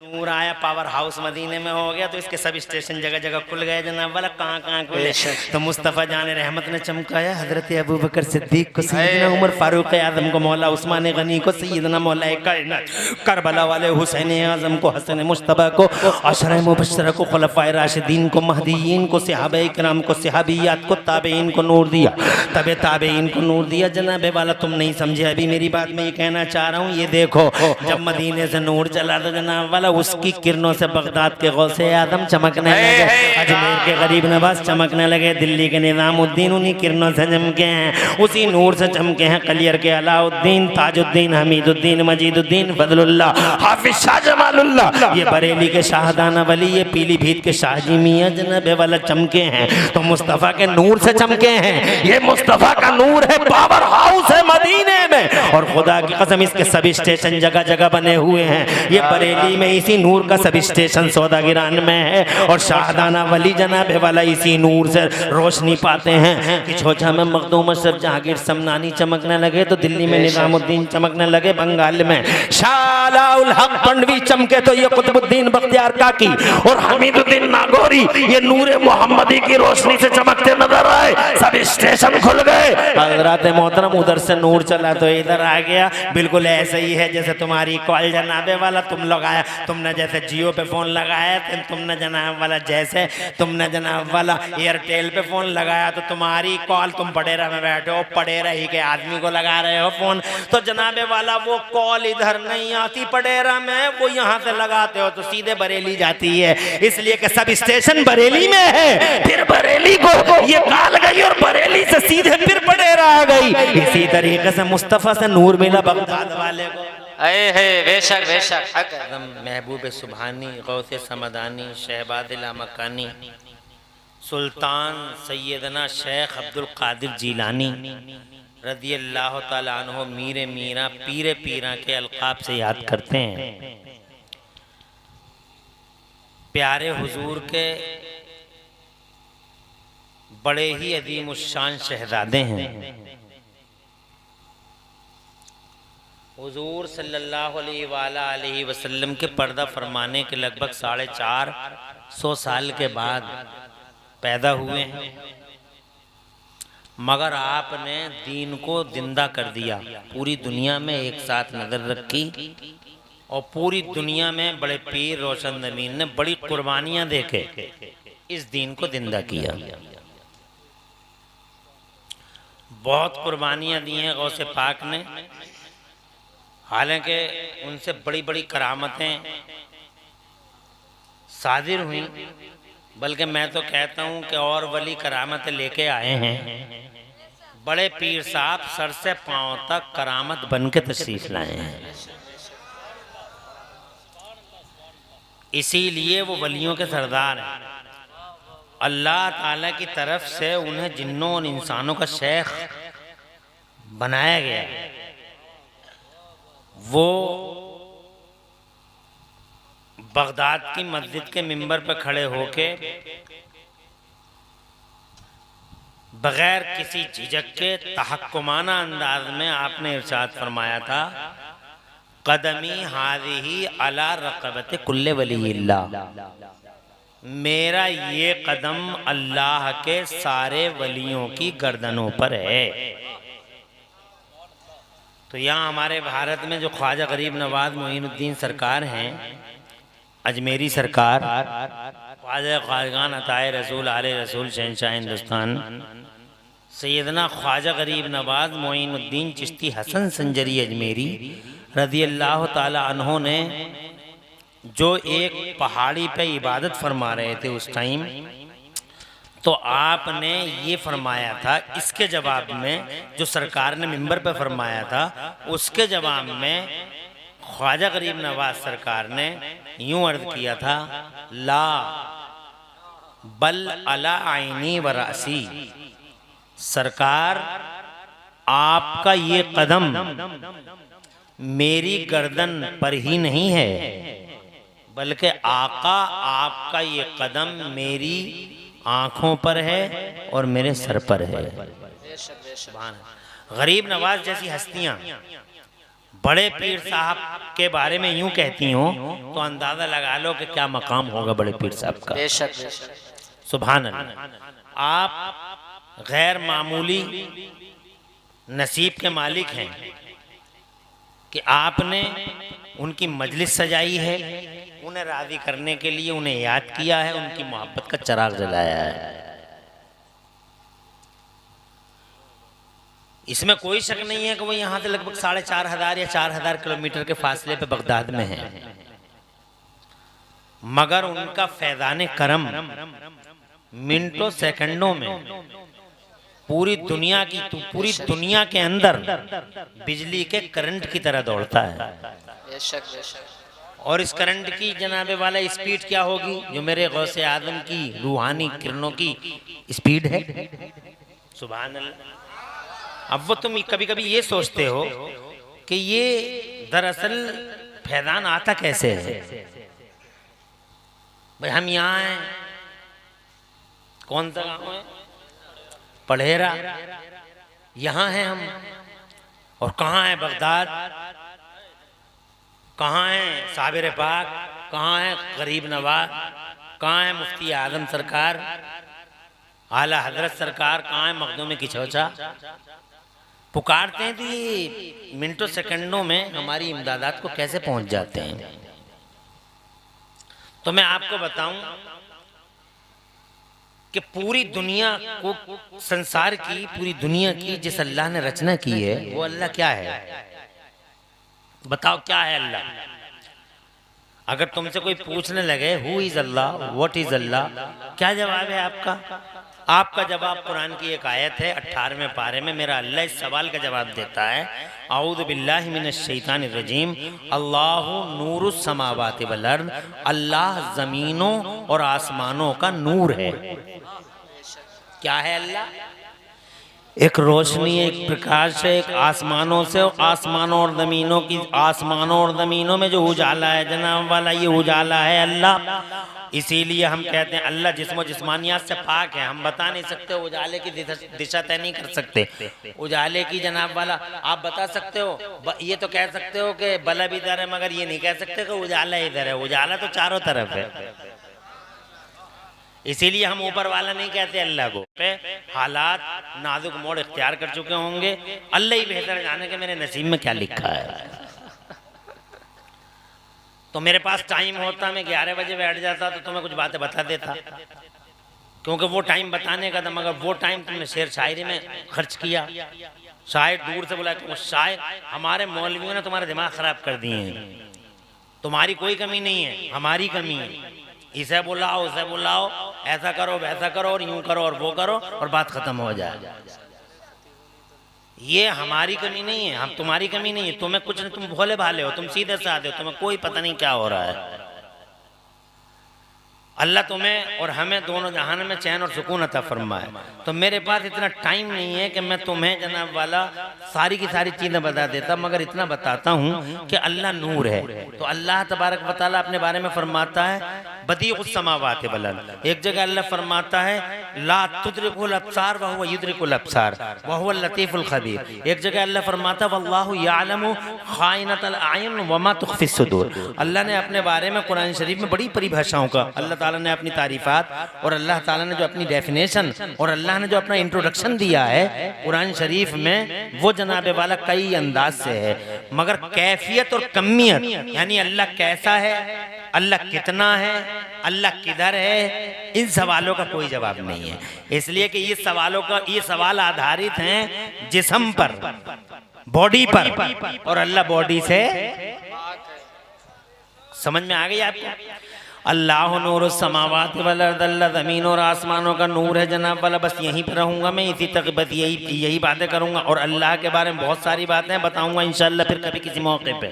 नूर आया, power house मदीने में हो गया, तो इसके सब स्टेशन जगह जगह खुल गए जनाब वाला, कहाँ कहाँ खुले। तो मुस्तफ़ा जान रहमत ने चमकाया हजरत अबू बकर सिद्दीक को, सैयदना उमर फारूक आज़म को, मौला उस्मान गनी को, सैयदना मौला करबला वाले हुसैन आज़म को, हसन मुश्तबा को, अशरा मुबश्शरा को, खुलफाए राशिदीन को, महदीयीन को, सहाबाए किराम को, सहाबियात को, ताबईन को नूर दिया, तबे ताबईन को नूर दिया। जनाब वाला तुम नहीं समझे अभी मेरी बात, मैं ये कहना चाह रहा हूँ। ये देखो जब मदीने से नूर चला तो जनाब वाला उसकी किरणों से बगदाद के गौसे आदम चमकने लगे, अजमेर के गरीब नवाज चमकने लगे, दिल्ली के निज़ामुद्दीन उन्हीं किरणों से चमके हैं, उसी नूर से चमके हैं। कलियर के अलाउद्दीन, ताजुद्दीन, हमीदुद्दीन, मजीदुद्दीन, फजलुल्लाह, हाफिज शाह जमालुल्लाह, ये बरेली के शाहदाना वली, ये पीलीभीत के शाहजी मियां जनाब वाला चमके हैं तो मुस्तफ़ा के नूर से चमके हैं। ये मुस्तफ़ा का नूर है, पावर हाउस है मदीने में, और खुदा की कसम इसके सभी स्टेशन जगह जगह बने हुए हैं। ये बरेली में इसी नूर का सब स्टेशन सौदागिरान में है, और शाहदाना वली जनाब वाला इसी नूर से रोशनी पाते हैं। कि छोचा में मखदूम अशरफ जहांगीर समनानी चमकने लगे तो दिल्ली में निज़ामुद्दीन चमकने लगे, बंगाल में शालाउल हक पंडवी चमके तो ये कुतुबुद्दीन बख्तियार काकी और हमीदुद्दीन नागौरी ये नूरे मोहम्मदी की रोशनी से चमकते नजर आए, सब स्टेशन खुल गए। हज़रात मोहतरम उधर से नूर चला तो इधर आ गया। बिल्कुल ऐसे ही है जैसे तुम्हारी कॉल जनाबे वाला तुम लगाया, तुमने जैसे जियो पे फोन लगाया, तुमने जनाब वाला जैसे तुमने जनाब वाला एयरटेल पे फोन लगाया तो तुम्हारी कॉल, तुम पडेरा में बैठे हो, पडेरा ही के आदमी को लगा रहे हो फोन, तो जनाबे वाला वो कॉल इधर नहीं आती पडेरा में, वो यहाँ से लगाते हो तो सीधे बरेली जाती है, इसलिए कि सब स्टेशन बरेली में है। फिर बरेली को ये कॉल गई और बरेली से सीधे फिर पडेरा आ गई। इसी तरीके से मुस्तफ़ा से नूर मिला बगदाद वाले को। बेशक बेशक महबूब सुभानी, गौसे समदानी, शहबादिल मकानी, सुल्तान सैयदना शेख अब्दुल कादिर जीलानी रज़ी अल्लाह ताला अन्हु मीरे मीरा पीरे पीरा के अलकाब से याद करते हैं। प्यारे हुजूर के बड़े ही अजीम उश्शान शहजादे हैं। हुजूर सल्लल्लाहु अलैहि वसल्लम के पर्दा फरमाने के लगभग 450 साल के बाद पैदा हुए हैं, मगर आपने दीन को जिंदा कर दिया, पूरी दुनिया में एक साथ नजर रखी, और पूरी दुनिया में बड़े पीर रोशन नबीन ने बड़ी कुर्बानियां देके इस दीन को जिंदा किया। बहुत कुर्बानियां दी हैं गौसे पाक ने, हालांकि उनसे बड़ी बड़ी करामतें सादिर हुई, बल्कि मैं तो कहता हूं कि और वली करामतें लेके आए हैं। बड़े पीर साहब सर से पांव तक करामत बन के तशरीफ लाए हैं, इसीलिए वो वलियों के सरदार हैं। अल्लाह ताला की तरफ से उन्हें जिन्नों और इंसानों का शेख बनाया गया। वो बगदाद की मस्जिद के मिंबर पर खड़े होके बगैर किसी झिझक के तहक्कुमाना अंदाज में आपने इरशाद फरमाया था, कदमी हाज़िही अला रक़बत कुल्ले वलील्लाह, मेरा ये कदम अल्लाह के सारे वलियों की गर्दनों पर है। तो यहाँ हमारे भारत में जो ख्वाजा गरीब नवाज मोइनुद्दीन सरकार हैं, अजमेरी सरकार, ख्वाजा ख्वाजगान अताए रसूल आले रसूल शहंशाह हिंदुस्तान सैयदना ख्वाजा गरीब नवाज मोइनुद्दीन चिश्ती हसन संजरी अजमेरी रज़ी अल्लाह ताला अन्हो ने जो एक पहाड़ी पे इबादत फरमा रहे थे उस टाइम, तो आपने ये फरमाया था, इसके जवाब में जो सरकार ने मिंबर पे फरमाया था उसके जवाब में ख्वाजा गरीब नवाज सरकार ने यूं अर्ज किया था, ला बल अला आईनी व रासी, सरकार आपका ये कदम मेरी गर्दन पर ही नहीं है, बल्कि आका आपका ये कदम मेरी आँखों पर है और मेरे सर पर है। गरीब नवाज जैसी हस्तियाँ बड़े पीर साहब के बारे में यूं कहती हूँ तो अंदाजा लगा लो कि क्या मकाम होगा बड़े पीर साहब का। बेशक बेशक सुभान अल्लाह। आप गैर मामूली नसीब के मालिक हैं कि आपने उनकी मजलिस सजाई है, उन्हें राज़ी करने के लिए उन्हें याद किया है, उनकी मोहब्बत का चिराग जलाया है। इसमें कोई शक नहीं है कि वो यहाँ से लगभग 4500 या 4000 किलोमीटर के फासले पे बगदाद में है, मगर उनका फैज़ान करम मिनटों सेकंडों में पूरी दुनिया के अंदर बिजली के करंट की तरह दौड़ता है। बेशक बेशक। और इस करंट की जनाबे वाला स्पीड क्या होगी जो मेरे गौसे आदम की रूहानी किरणों की स्पीड है। सुभान अल्लाह। अब वो तुम कभी कभी ये सोचते हो कि ये दरअसल फैज़ान आता कैसे है। भाई हम यहाँ हैं, कौन सा गाँव है, पढ़ेरा, यहाँ हैं हम। और कहाँ है बगदाद, कहाँ है साबिर पाक, कहाँ है गरीब नवाज, कहाँ है मुफ्ती आजम सरकार, आला हजरत सरकार, कहाँ है मखदूम की चौचा। पुकारते हैं तो ये मिनटों सेकंडों में हमारी इमदादात को कैसे पहुंच जाते हैं। तो मैं आपको बताऊं कि पूरी दुनिया को, संसार की पूरी दुनिया की जिस अल्लाह ने रचना की है वो अल्लाह क्या है, बताओ क्या है अल्लाह। अगर तुमसे कोई पूछने लगे who is Allah, what is Allah, क्या जवाब है आपका? आपका जवाब कुरान की एक आयत है 18वें पारे में। मेरा अल्लाह इस सवाल का जवाब देता है, औज़ु बिल्लाहि मिनश शैतानिर रजीम, अल्लाहु नूरुस समावाति वल अर्द, अल्लाह जमीनों और आसमानों का नूर है। क्या है अल्लाह? एक रोशनी, एक प्रकाश है, एक आसमानों से, आसमानों और ज़मीनों की, आसमानों और ज़मीनों में जो उजाला है जनाब वाला, ये उजाला है अल्लाह। इसीलिए हम कहते हैं अल्लाह जिस्म जिस्मानियात से पाक है। हम बता नहीं सकते, उजाले की दिशा तय नहीं कर सकते। उजाले की जनाब वाला आप बता सकते हो, ये तो कह सकते हो कि बल्ब इधर है, मगर ये नहीं कह सकते कि उजाला इधर है। उजाला तो चारों तरफ है। इसीलिए हम ऊपर वाला नहीं कहते अल्लाह को। हालात नाजुक मोड़ इख्तियार कर चुके होंगे, अल्लाह ही बेहतर जाने के मेरे नसीब में क्या लिखा है। तो मेरे पास टाइम होता, मैं 11 बजे बैठ जाता तो तुम्हें कुछ बातें बता देता, क्योंकि वो टाइम बताने का था। मगर वो टाइम तुमने शेर शायरी में खर्च किया। शायर दूर से बोला कि शायर हमारे मौलवियों ने तुम्हारे दिमाग खराब कर दिए हैं। तुम्हारी कोई कमी नहीं है, हमारी कमी है। इसे बुलाओ, उसे बुलाओ, ऐसा करो, वैसा करो, और यूं करो और वो करो, और बात खत्म हो जाए। ये हमारी कमी नहीं है, हम तुम्हारी कमी नहीं है। तुम्हें कुछ नहीं, तुम भोले भाले हो, तुम सीधे साधे हो, तुम्हें कोई पता नहीं क्या हो रहा है। अल्लाह तुम्हें और हमें दोनों जहान में चैन और सुकून अता फरमाए। तो मेरे पास इतना टाइम नहीं है कि मैं तुम्हें जनाब वाला सारी की सारी चीज़ें बता देता, मगर इतना बताता हूँ कि अल्लाह नूर है। तो अल्लाह तबारक व तआला अपने बारे में फरमाता है बदीउस समावाति वल अर्द। एक जगह अल्लाह फरमाता है ला तुदरिकुल अब्सार व हुवा युदरिकुल अब्सार व हुवल लतीफुल खबीर। एक जगह अल्लाह फरमाता वल्लाहु यअलमु खाइनतल अयुन व मा तुख्फिस सुदूर। अल्लाह ने अपने बारे में कुरान शरीफ में बड़ी परिभाषाओं का, अल्लाह ताला ने अपनी तारीफात और अल्लाह ताला ने जो अपनी डेफिनेशन और अल्लाह ने जो अपना इंट्रोडक्शन दिया है कुरान शरीफ में, वो जनाबे वाला कई अंदाज से है। मगर कैफियत और कमियत, यानी अल्लाह कैसा है, अल्लाह कितना है, अल्लाह किधर है, इन सवालों का कोई जवाब नहीं है। इसलिए कि ये सवालों का, ये सवाल आधारित हैं जिस्म पर, बॉडी पर, और अल्लाह बॉडी से। समझ में आ गई आपको? अल्लाह नूर समावात वल अर्द, अल्लाह ज़मीन और आसमानों का नूर है जनाब वाला। बस यहीं पर रहूँगा मैं, इसी तक बस यही बातें करूँगा, और अल्लाह के बारे में बहुत सारी बातें बताऊँगा इंशाअल्लाह फिर कभी किसी मौके पे।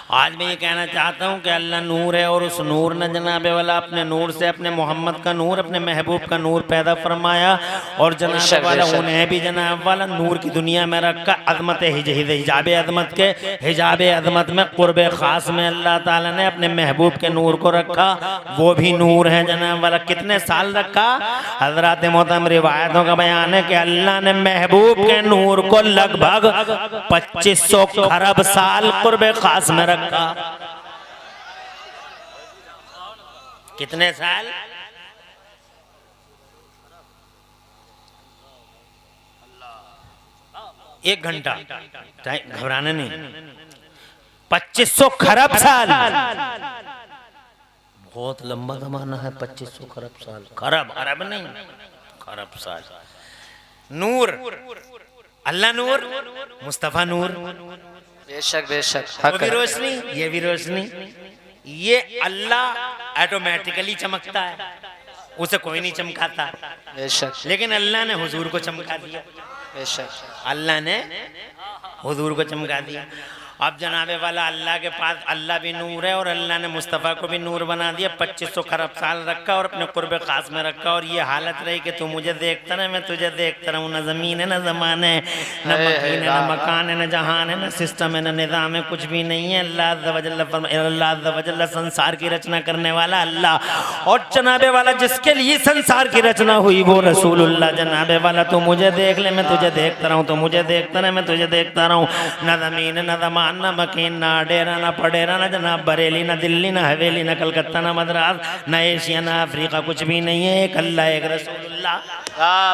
आज मैं ये कहना चाहता हूँ कि अल्लाह नूर है और उस नूर ने जनाब वाला अपने नूर से अपने मोहम्मद का नूर, अपने महबूब का नूर पैदा फरमाया और जनाब वाला उन्हें भी जनाब वाला नूर की दुनिया में रखा। अज़मत हिजाब अज़मत के हिजाब अज़मत में क़ुर्ब ख़ास में अल्लाह ताला ने अपने महबूब के नूर को रखा। वो भी नूर है जनाब वाला। कितने साल रखा? हज़रात मोहतरम रिवायतों का बयान है कि अल्लाह ने महबूब के नूर को लगभग 2500 खरब साल क़ुर्ब ख़ास में रखा। कितने साल? एक घंटा, घबराना नहीं, 2500 खरब साल। बहुत लंबा जमाना है 2500 खरब साल। खरब अरब नहीं, खरब साल। नूर, अल्लाह नूर, मुस्तफ़ा नूर, बेशक बेशक, वो भी रोशनी, ये भी रोशनी। ये अल्लाह ऑटोमेटिकली चमकता है, उसे कोई नहीं चमकाता। बेशक लेकिन अल्लाह ने हुजूर को चमका दिया। बेशक, अल्लाह ने हुजूर को चमका दिया। अब जनाबे वाला अल्लाह के पास अल्लाह भी नूर है और अल्लाह ने मुस्तफ़ा को भी नूर बना दिया। 2500 खरब साल रखा और अपने क़ुर्ब ख़ास में रखा। और ये हालत रही कि तू मुझे देखता रहे, मैं तुझे देखता रहूँ। न ज़मीन है, न ज़मान है, न मकीन है, न मकान है, न जहान है, न सिस्टम है, न निज़ाम है, कुछ भी नहीं है। अल्लाह अज़्ज़ व जल्ल संसार की रचना करने वाला अल्लाह। और जनाबे वाला जिसके लिए संसार की रचना हुई वो रसूलुल्लाह। जनाबे वाला तू मुझे देख ले, मैं तुझे देखता रहूँ, तो मुझे देखता रहे, मैं तुझे देखता रहूँ। न ज़मीन है, न ज़मान, ना मकीन, ना डेरा, ना पडेरा, ना जनाब बरेली, ना दिल्ली, ना हवेली, ना कलकत्ता, ना मद्रास, ना एशिया, ना अफ्रीका, कुछ भी नहीं है। एक अल्लाह, एक रसूलुल्लाह।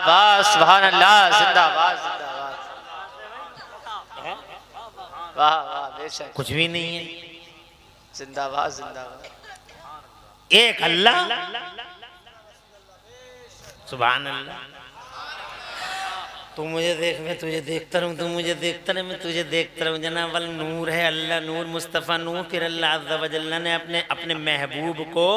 वाह सुभान अल्लाह, जिंदाबाद जिंदाबाद, वाह वाह, बेशक कुछ भी नहीं है। जिंदाबाद जिंदाबाद, एक अल्लाह, सुभान अल्लाह। तू मुझे देख, मैं तुझे देखता रहूँ, तू मुझे देखता रहे, मैं तुझे देखता रहूँ। जनाब वाला नूर है अल्लाह नूर, मुस्तफ़ा नूर। फिर अल्लाह अज़्ज़ व जल्ल ने अपने महबूब को,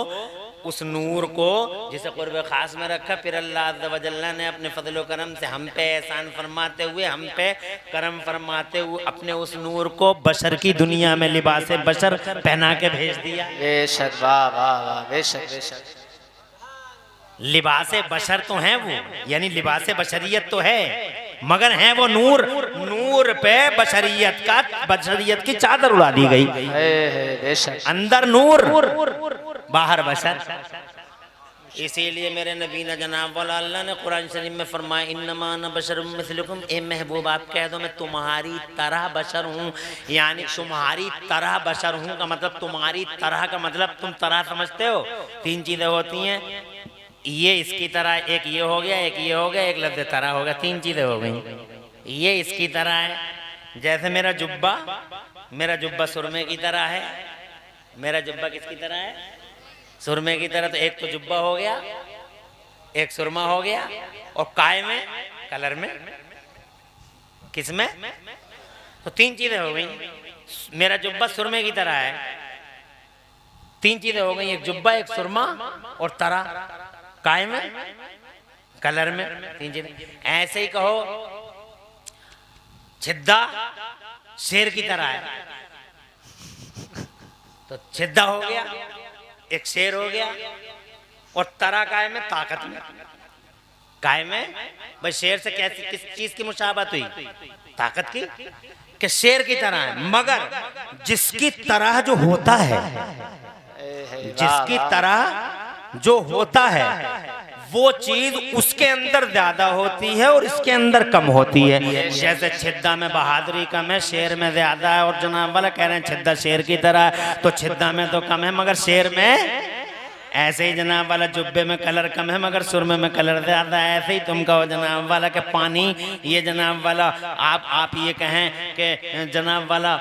उस नूर को जिसे क़ुर्ब ख़ास में रखा। फिर अल्लाह अज़्ज़ व जल्ल ने अपने फ़ज़ल व करम से हम पे एहसान फरमाते हुए, हम पे करम फरमाते हुए अपने उस नूर को बशर की दुनिया में लिबास बशर पहना के भेज दिया। बेशक, वाह वाह वाह, बेशक बेशक, लिबास बशर तो हैं वो, यानी लिबास बशरियत तो है, मगर हैं वो नूर। नूर पे बशरियत की चादर उड़ा दी गई। बेशक, अंदर नूर, बाहर बशर। इसीलिए मेरे नबी ने जनाब वाला अल्लाह ने कुरान शरीफ में फरमाया, इन्नमा अना बशरुम मिस्लुकुम। ए महबूब आप कह दो मैं तुम्हारी तरह बशर हूँ। यानी तुम्हारी तरह बशर हूँ का मतलब, तुम्हारी तरह का मतलब, तुम तरह समझते हो, 3 चीज़ें होती हैं। ये इसकी तरह, एक ये हो गया, एक ये हो गया, एक लफ्ज़ तरह हो गया, 3 चीज़ें हो गई। ये इसकी तरह है। जैसे मेरा जुब्बा सुरमे की तरह है। मेरा जुब्बा किसकी तरह है? सुरमे की तरह। तो एक तो जुब्बा हो गया, एक सुरमा हो गया, और काय में, कलर में, किसमें? तो 3 चीज़ें हो गई। मेरा जुब्बा सुरमे की तरह है, 3 चीज़ें हो गई, एक जुब्बा, एक सुरमा और तरह। काय में, कलर में, 3 चीजें। ऐसे ही कहो छिद्दा शेर की तरह है, तो छिद्दा हो गया, एक शेर हो गया, और तरह काय में, ताकत में। काय में भाई शेर से कैसी, किस चीज की मुशाबत हुई? ताकत की, कि शेर की तरह है। मगर जिसकी तरह जो होता है, जिसकी तरह जो होता है, वो चीज उसके अंदर ज्यादा होती है और इसके अंदर कम होती है। जैसे छिद्दा में बहादुरी कम है, शेर में ज्यादा है। और जनाब वाला कह रहे हैं छिद्दा शेर की तरह है, तो छिद्दा में तो कम है मगर शेर में। ऐसे ही जनाब वाला जुब्बे में कलर कम है मगर सुरमे में कलर ज्यादा है। ऐसे ही तुम कहो जनाब वाला के पानी, ये जनाब वाला आप ये कहें कि जनाब वाला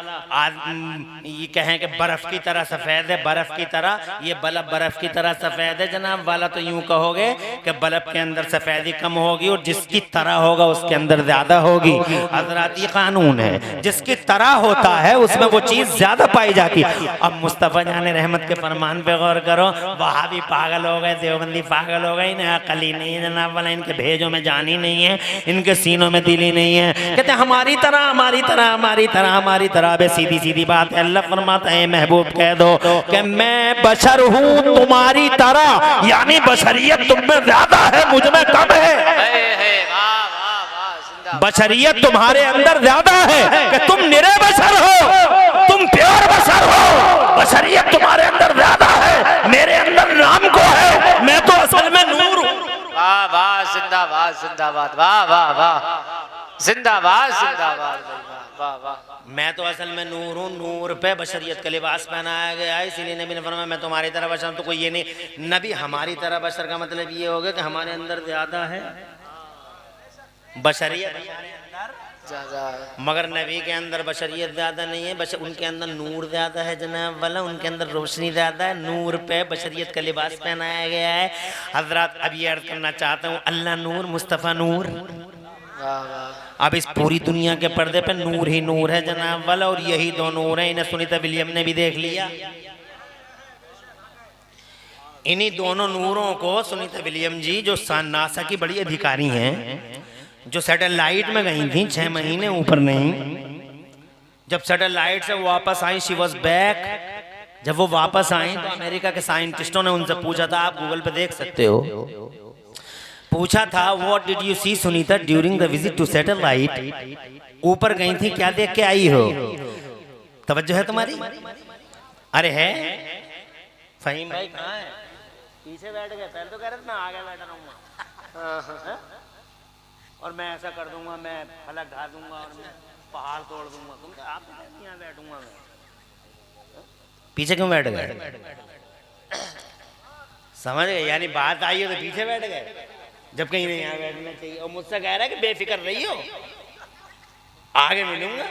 ये कहें कि बर्फ की तरह सफेद है, बर्फ की तरह ये बल्ब बर्फ की तरह सफेद है। जनाब वाला तो यूं कहोगे कि बल्ब के अंदर सफेदी कम होगी और जिसकी तरह होगा उसके अंदर ज्यादा होगी। हजरात ये कानून है, जिसकी तरह होता है उसमें वो चीज ज्यादा पाई जाती। अब मुस्तफ़ा जाने रहमत के फरमान पे गौर करो, वहाबी पागल हो गए, देवबंदी पागल हो गए, इन्हें अकल ही नहीं है जनाब वाला, इनके भेजों में जान ही नहीं है, इनके सीनों में दिल ही नहीं है। कहते हमारी तरह हमारी तरह हमारी तरह हमारी तरह। बे सीधी सीधी बात है, अल्लाह फरमाता है महबूब कह दो कि मैं बशर हूँ तुम्हारी तरह, यानी बशरियत तुम में ज्यादा है, मुझ में कम है। बशरियत तुम्हारे अंदर ज्यादा है कि तुम निरे बशर हो, तुम प्योर बशर हो। बशरियत तुम्हारे अंदर ज्यादा है, मेरे अंदर नाम को है, मैं तो असल में नूर हूँ। वाह वाह, जिंदाबाद जिंदाबाद, वाह वाह वाह, जिंदाबाद जिंदाबाद, वाह वाह। मैं तो असल में नूर हूँ, नूर पे बशरियत का लिबास पहनाया गया है, इसीलिए नबी ने फरमाया मैं तुम्हारी तरह बशर। तो कोई ये नहीं नबी हमारी तरह बशर का मतलब ये हो गया कि हमारे अंदर ज्यादा है बशरियत हमारे अंदर, मगर नबी के अंदर बशरियत ज्यादा नहीं है, बस उनके अंदर नूर ज्यादा है जनाब वाला, उनके अंदर रोशनी ज्यादा है, नूर पे बशरियत का लिबास पहनाया गया है। हजरत अब ये अर्ज करना चाहता हूँ, अल्लाह नूर, मुस्तफ़ा नूर। अब इस पूरी दुनिया के पर्दे पे नूर ही नूर है जनाब वाला, और यही दो नूर है। इन्हें सुनीता विलियम ने भी देख लिया। इन्हीं दोनों नूरों को सुनीता विलियम जी, जो नासा की बड़ी अधिकारी हैं, जो सैटेलाइट में गई थी 6 महीने ऊपर नहीं, जब सैटेलाइट से वापस आई, शी वॉज बैक, जब वो वापस आई तो अमेरिका के साइंटिस्टों ने उनसे पूछा था, आप गूगल पे देख सकते हो, पूछा था what did you see Sunita during the visit to satellite. ऊपर गई थी, क्या देख के आई हो? तवज्जो है तुम्हारी? अरे है फहीम भाई कहाँ है? पीछे बैठ गए, पहले तो कह रहे थे मैं आगे बैठ रहूंगा और मैं ऐसा कर दूंगा, मैं फलक ढा दूंगा और मैं पहाड़ तोड़ दूंगा। तुम तो आप यहाँ बैठूंगा मैं, पीछे क्यों बैठ गए? समझ गए? यानी बात आई हो तो पीछे बैठ गए, जब कहीं नहीं यहाँ बैठना चाहिए। और मुझसे कह रहा है कि बेफिक्र रही हो, आगे मिलूंगा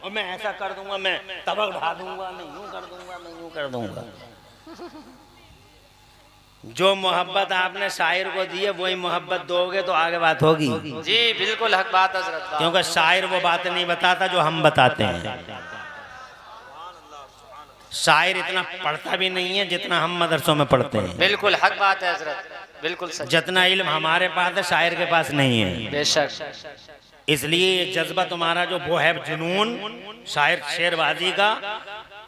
और मैं ऐसा कर दूंगा, मैं तबक ढा दूंगा, मैं यूं कर दूंगा, मैं यूं कर दूंगा। जो मोहब्बत आपने शायर को दी है वही मोहब्बत दोगे तो आगे बात होगी। जी बिल्कुल हक बात हजरत, क्योंकि शायर वो बातें नहीं बताता जो हम बताते हैं। शायर इतना पढ़ता भी नहीं है जितना हम मदरसों में पढ़ते हैं। बिल्कुल हक बात है हजरत, बिल्कुल सच। जितना इल्म हमारे पास है शायर के पास नहीं है। बेशक। इसलिए ये जज्बा तुम्हारा जो वो है जुनून शायर शेरबाजी का,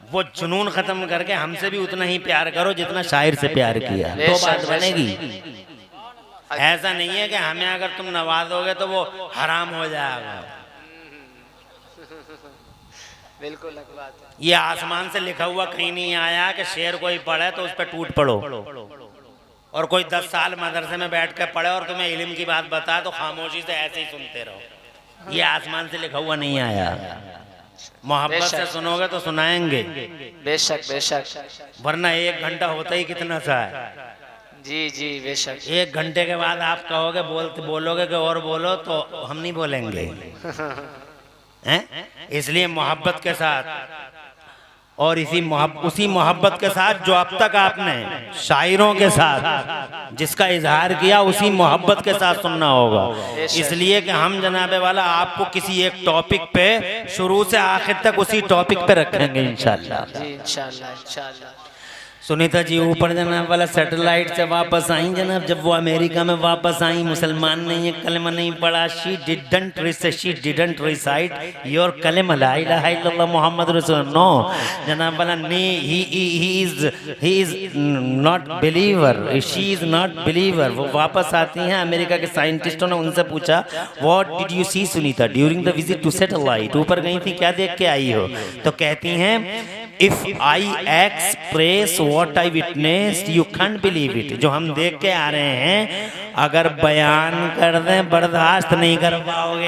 वो जुनून खत्म करके हमसे भी उतना ही प्यार करो जितना शायर से प्यार किया, तो बात बनेगी। ऐसा नहीं है कि हमें अगर तुम नवाजोगे तो वो हराम हो जाएगा। बिल्कुल हक बात है। ये आसमान से लिखा हुआ कहीं नहीं आया कि शेर कोई पढ़े तो उस पर टूट पड़ो, और कोई 10 साल मदरसे में बैठ कर पढ़े और तुम्हें इल्म की बात बता तो खामोशी से ऐसे ही सुनते रहो। ये आसमान से लिखा हुआ नहीं आया। मोहब्बत से सुनोगे तो सुनाएंगे। बेशक बेशक, वरना 1 घंटा होता ही कितना सा है। जी जी बेशक। 1 घंटे के बाद आप कहोगे बोलोगे कि और बोलो, तो हम नहीं बोलेंगे हैं? इसलिए मोहब्बत के साथ और उसी मोहब्बत के साथ जो अब तक आपने शायरों के साथ जिसका इजहार किया, उसी मोहब्बत के साथ सुनना होगा। इसलिए कि हम जनाबे वाला आपको किसी एक टॉपिक पे शुरू से आखिर तक उसी टॉपिक पे रखेंगे इंशाल्लाह। जी इंशाल्लाह इंशाल्लाह। सुनीता जी ऊपर जनाब वाला सैटेलाइट से वापस आई जनाब, जब वो अमेरिका में वापस आई, मुसलमान नहीं है, कलमा नहीं पढ़ा, शी डिडंट रिसाइट योर कलमा ला इलाहा इल्लल्लाह मुहम्मद रसूल, नो जनाब वाला he is not believer, she is not believer. वो वापस आती हैं, अमेरिका के साइंटिस्टों ने उनसे पूछा what did you see Sunita during the visit to satellite, ऊपर गई थी, क्या देख के आई हो? तो कहती हैं if I express what I witnessed you can't believe it. जो हम देख के आ रहे हैं अगर बयान कर दें बर्दाश्त नहीं कर पाओगे।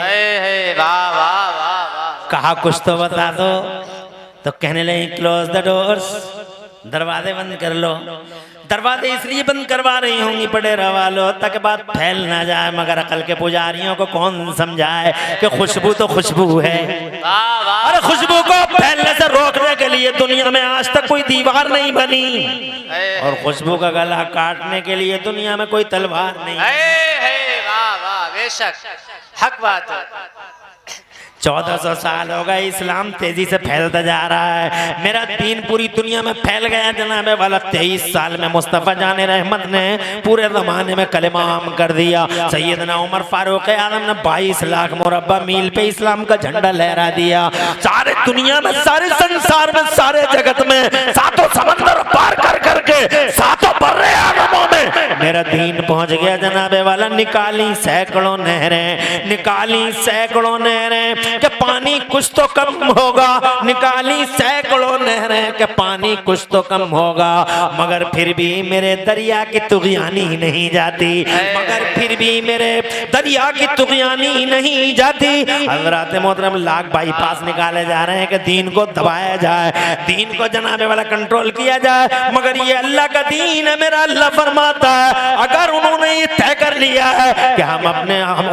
वाह वाह वाह वाह। कहा कुछ तो बता दो, तो कहने लगे क्लोज द डोर्स, दरवाजे बंद कर लो। दरवाजे इसलिए बंद करवा रही होंगी पडेरा वालों ताकि बात फैल ना जाए, मगर अकल के पुजारियों को कौन समझाए कि खुशबू तो खुशबू है। अरे खुशबू को फैलने से रोकने के लिए दुनिया में आज तक कोई दीवार नहीं बनी, और खुशबू का गला काटने के लिए दुनिया में कोई तलवार नहीं। वाह वाह बेशक हक बात है। 1400 साल हो गए, इस्लाम तेजी से फैलता जा रहा है। मेरा दीन पूरी दुनिया में फैल गया जनाबे वाला। 23 साल में मुस्तफ़ा जान रहमत ने पूरे ज़माने में कलेमा आम कर दिया। सैयदना उमर फारूक आज़म ने 22 लाख मुरब्बा मील पे इस्लाम का झंडा लहरा दिया। सारे दुनिया में, सारे संसार में, सारे जगत में, सातों समंदर पार कर करके, सातों बर्रे आलमों में मेरा दीन पहुंच गया जनाबे वाला। निकाली सैकड़ों नहरें, निकाली सैकड़ों नहरें कि पानी कुछ तो कम होगा, निकाली सैकड़ों नहरें कि पानी कुछ तो कम होगा, मगर फिर भी मेरे दरिया की तुग़यानी नहीं जाती, मगर फिर भी मेरे दरिया की तुग़यानी नहीं जाती। हज़रत मोहतरम लाख बाईपास निकाले जा रहे हैं कि दीन को दबाया जाए, दीन को जनाबे वाला कंट्रोल किया जाए, मगर ये अल्लाह का दीन है। मेरा अल्लाह फरमाता है अगर उन्होंने ये तय कर लिया है कि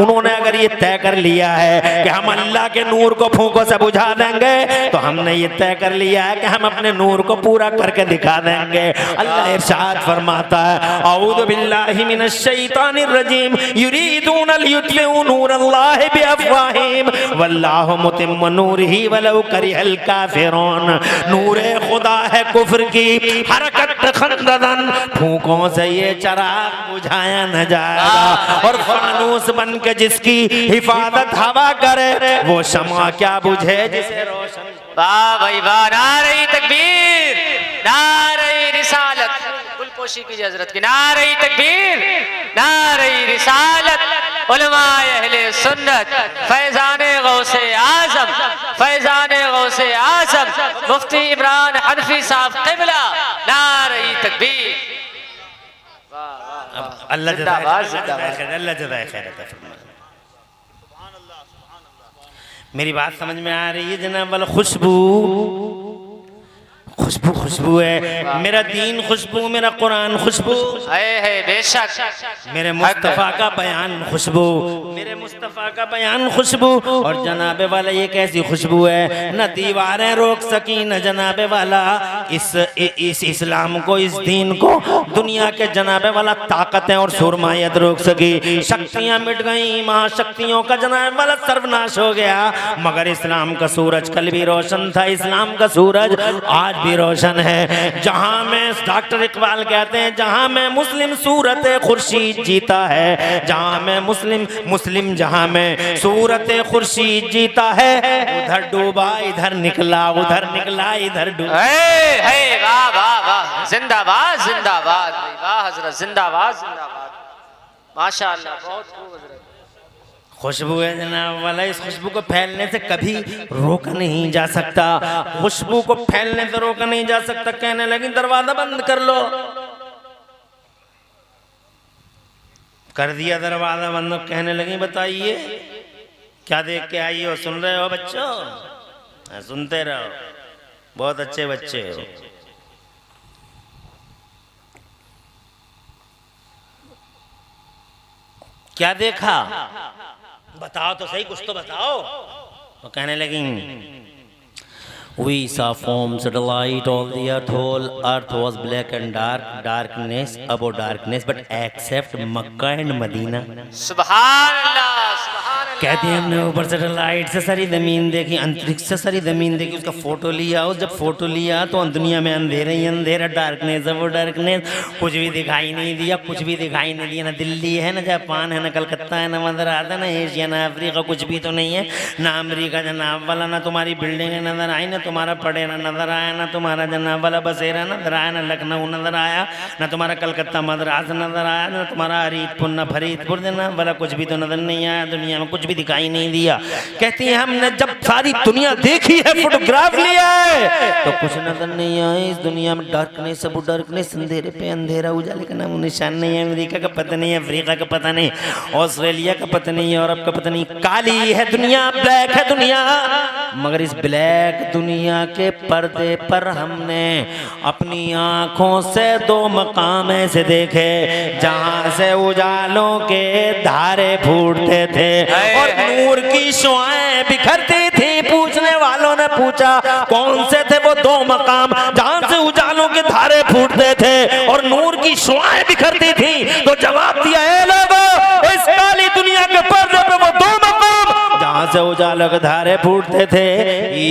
उन्होंने अगर ये तय कर लिया है कि हम अल्लाह के नूर को फूंकों से बुझा देंगे, तो हमने ये तय कर लिया है कि हम अपने नूर को पूरा करके दिखा देंगे। अल्लाह इरशाद फरमाता है औज़ु बिल्लाहि मिनश शैतानिर रजीम युरीदूना लियुत्फिउ नूरल्लाहि बिअफ़वाहिहिम वल्लाहु मुतिम्मु नूरिही वलौ करिहल काफ़िरून। नूरे खुदा है कुफ्र की हरकत खंदन, फूंकों से ये चराग बुझाया न जाएगा, और फानूस बन के जिसकी हिफाजत हवा करे वो शमा क्या बुझे जिसे रोशन। वाह भाई वाह, नारे तकबीर, नारे रिसालत, गुलपोशी कीजिए हजरत की, नारे तकबीर, नारे रिसालत, उलमाए अहले सुन्नत, फैजाने गौसे आजम, फैजाने गौसे आजम मुफ्ती इमरान हनफी साहब क़िबला, नारे तकबीर। अल्लाह जिंदाबाद, अल्लाह जज़ाए खैर अता फरमाए। मेरी बात समझ में आ रही है जनाब वाला? खुशबू, खुशबू, खुशबू है मेरा दीन, खुशबू मेरा कुरान, खुशबू है बेशक मेरे मुस्तफ़ा का बयान, खुशबू मेरे मुस्तफ़ा का बयान, खुशबू। और जनाबे वाला ये कैसी खुशबू है, न दीवारें रोक सकी, न जनाबे वाला इस इस्लाम को, इस दीन को दुनिया के जनाबे वाला ताकतें और सुरमायत रोक सकी। शक्तियाँ मिट गई, महाशक्तियों का जनाबे वाला सर्वनाश हो गया, मगर इस्लाम का सूरज कल भी रोशन था, इस्लाम का सूरज आज भी रोशन है। जहां में डॉक्टर इकबाल कहते हैं जहां में मुस्लिम सूरत खुर्शीद जीता है, जहां में मुस्लिम जहां में सूरत खुर्शीद जीता है, उधर डूबा इधर निकला, उधर निकला इधर डूबा। वाह वाह वाह, जिंदाबाद जिंदाबाद, वाह हजरत, जिंदाबाद जिंदाबाद, माशाअल्लाह, बहुत खूब हजरत। खुशबू है जनाब वाला, इस खुशबू को फैलने से कभी रोका नहीं जा सकता, खुशबू को फैलने से रोका नहीं जा सकता। कहने लगी दरवाजा बंद कर लो, कर दिया दरवाजा बंद। कहने लगी बताइए क्या देख के आई हो? सुन रहे हो बच्चों? सुनते रहो, बहुत अच्छे बच्चे हो। क्या देखा बताओ तो सही, कुछ तो बताओ। तो कहने लगी We saw forms of the light, all the whole earth was black and darkness above darkness, but except Makkah and Medina. सुभान अल्लाह, सुभान अल्लाह। कहते हैं हमने ऊपर से लाइट से सारी ज़मीन देखी, अंतरिक्ष से सारी ज़मीन देखी, उसका फोटो लिया, और जब फोटो लिया तो दुनिया में अंधेरा ही अंधेरा, डार्कनेस है वो डार्कनेस, कुछ भी दिखाई नहीं दिया, कुछ भी दिखाई नहीं दिया। ना दिल्ली है, ना जापान है, ना कलकत्ता है, ना मद्रास है, ना एशिया, ना अफ्रीका, कुछ भी तो नहीं है। ना अमेरिका जनाब वाला, ना तुम्हारी बिल्डिंग नज़र आई, ना तुम्हारा पडेरा नज़र आया, ना तुम्हारा जनाब वाला बसेरा नज़र आया, ना लखनऊ नज़र आया, ना तुम्हारा कलकत्ता मद्रास नज़र आया, ना तुम्हारा हरीदपुर, ना फरीदपुर जनाब वाला, कुछ भी तो नज़र नहीं आया, दुनिया में कुछ भी दिखाई नहीं दिया। कहती है हमने जब सारी दुनिया देखी है, फोटोग्राफ लिया है, तो कुछ नजर नहीं आया। इस दुनिया में डार्कनेस, अब डार्कनेस, अंधेरे पे अंधेरा, उजाले का नाम निशान नहीं है। अमेरिका का पता नहीं, अफ्रीका का पता नहीं, ऑस्ट्रेलिया का पता नहीं, यूरोप का पता नहीं। काली है दुनिया, ब्लैक है दुनिया, मगर इस ब्लैक दुनिया के पर्दे पर हमने अपनी आंखों से दो मकाम ऐसे देखे जहां से उजालों के धारे फूटते थे और नूर की शुआएं बिखरती थी। पूछने वालों ने पूछा कौन से थे वो दो मकाम जहां से उजालों के धारे फूटते थे और नूर की शुआएं बिखरती थी? तो जवाब दिया, ए लोगों, इस काली दुनिया के पर्दे पे वो दो मकाम जहां से उजालों के धारे फूटते थे।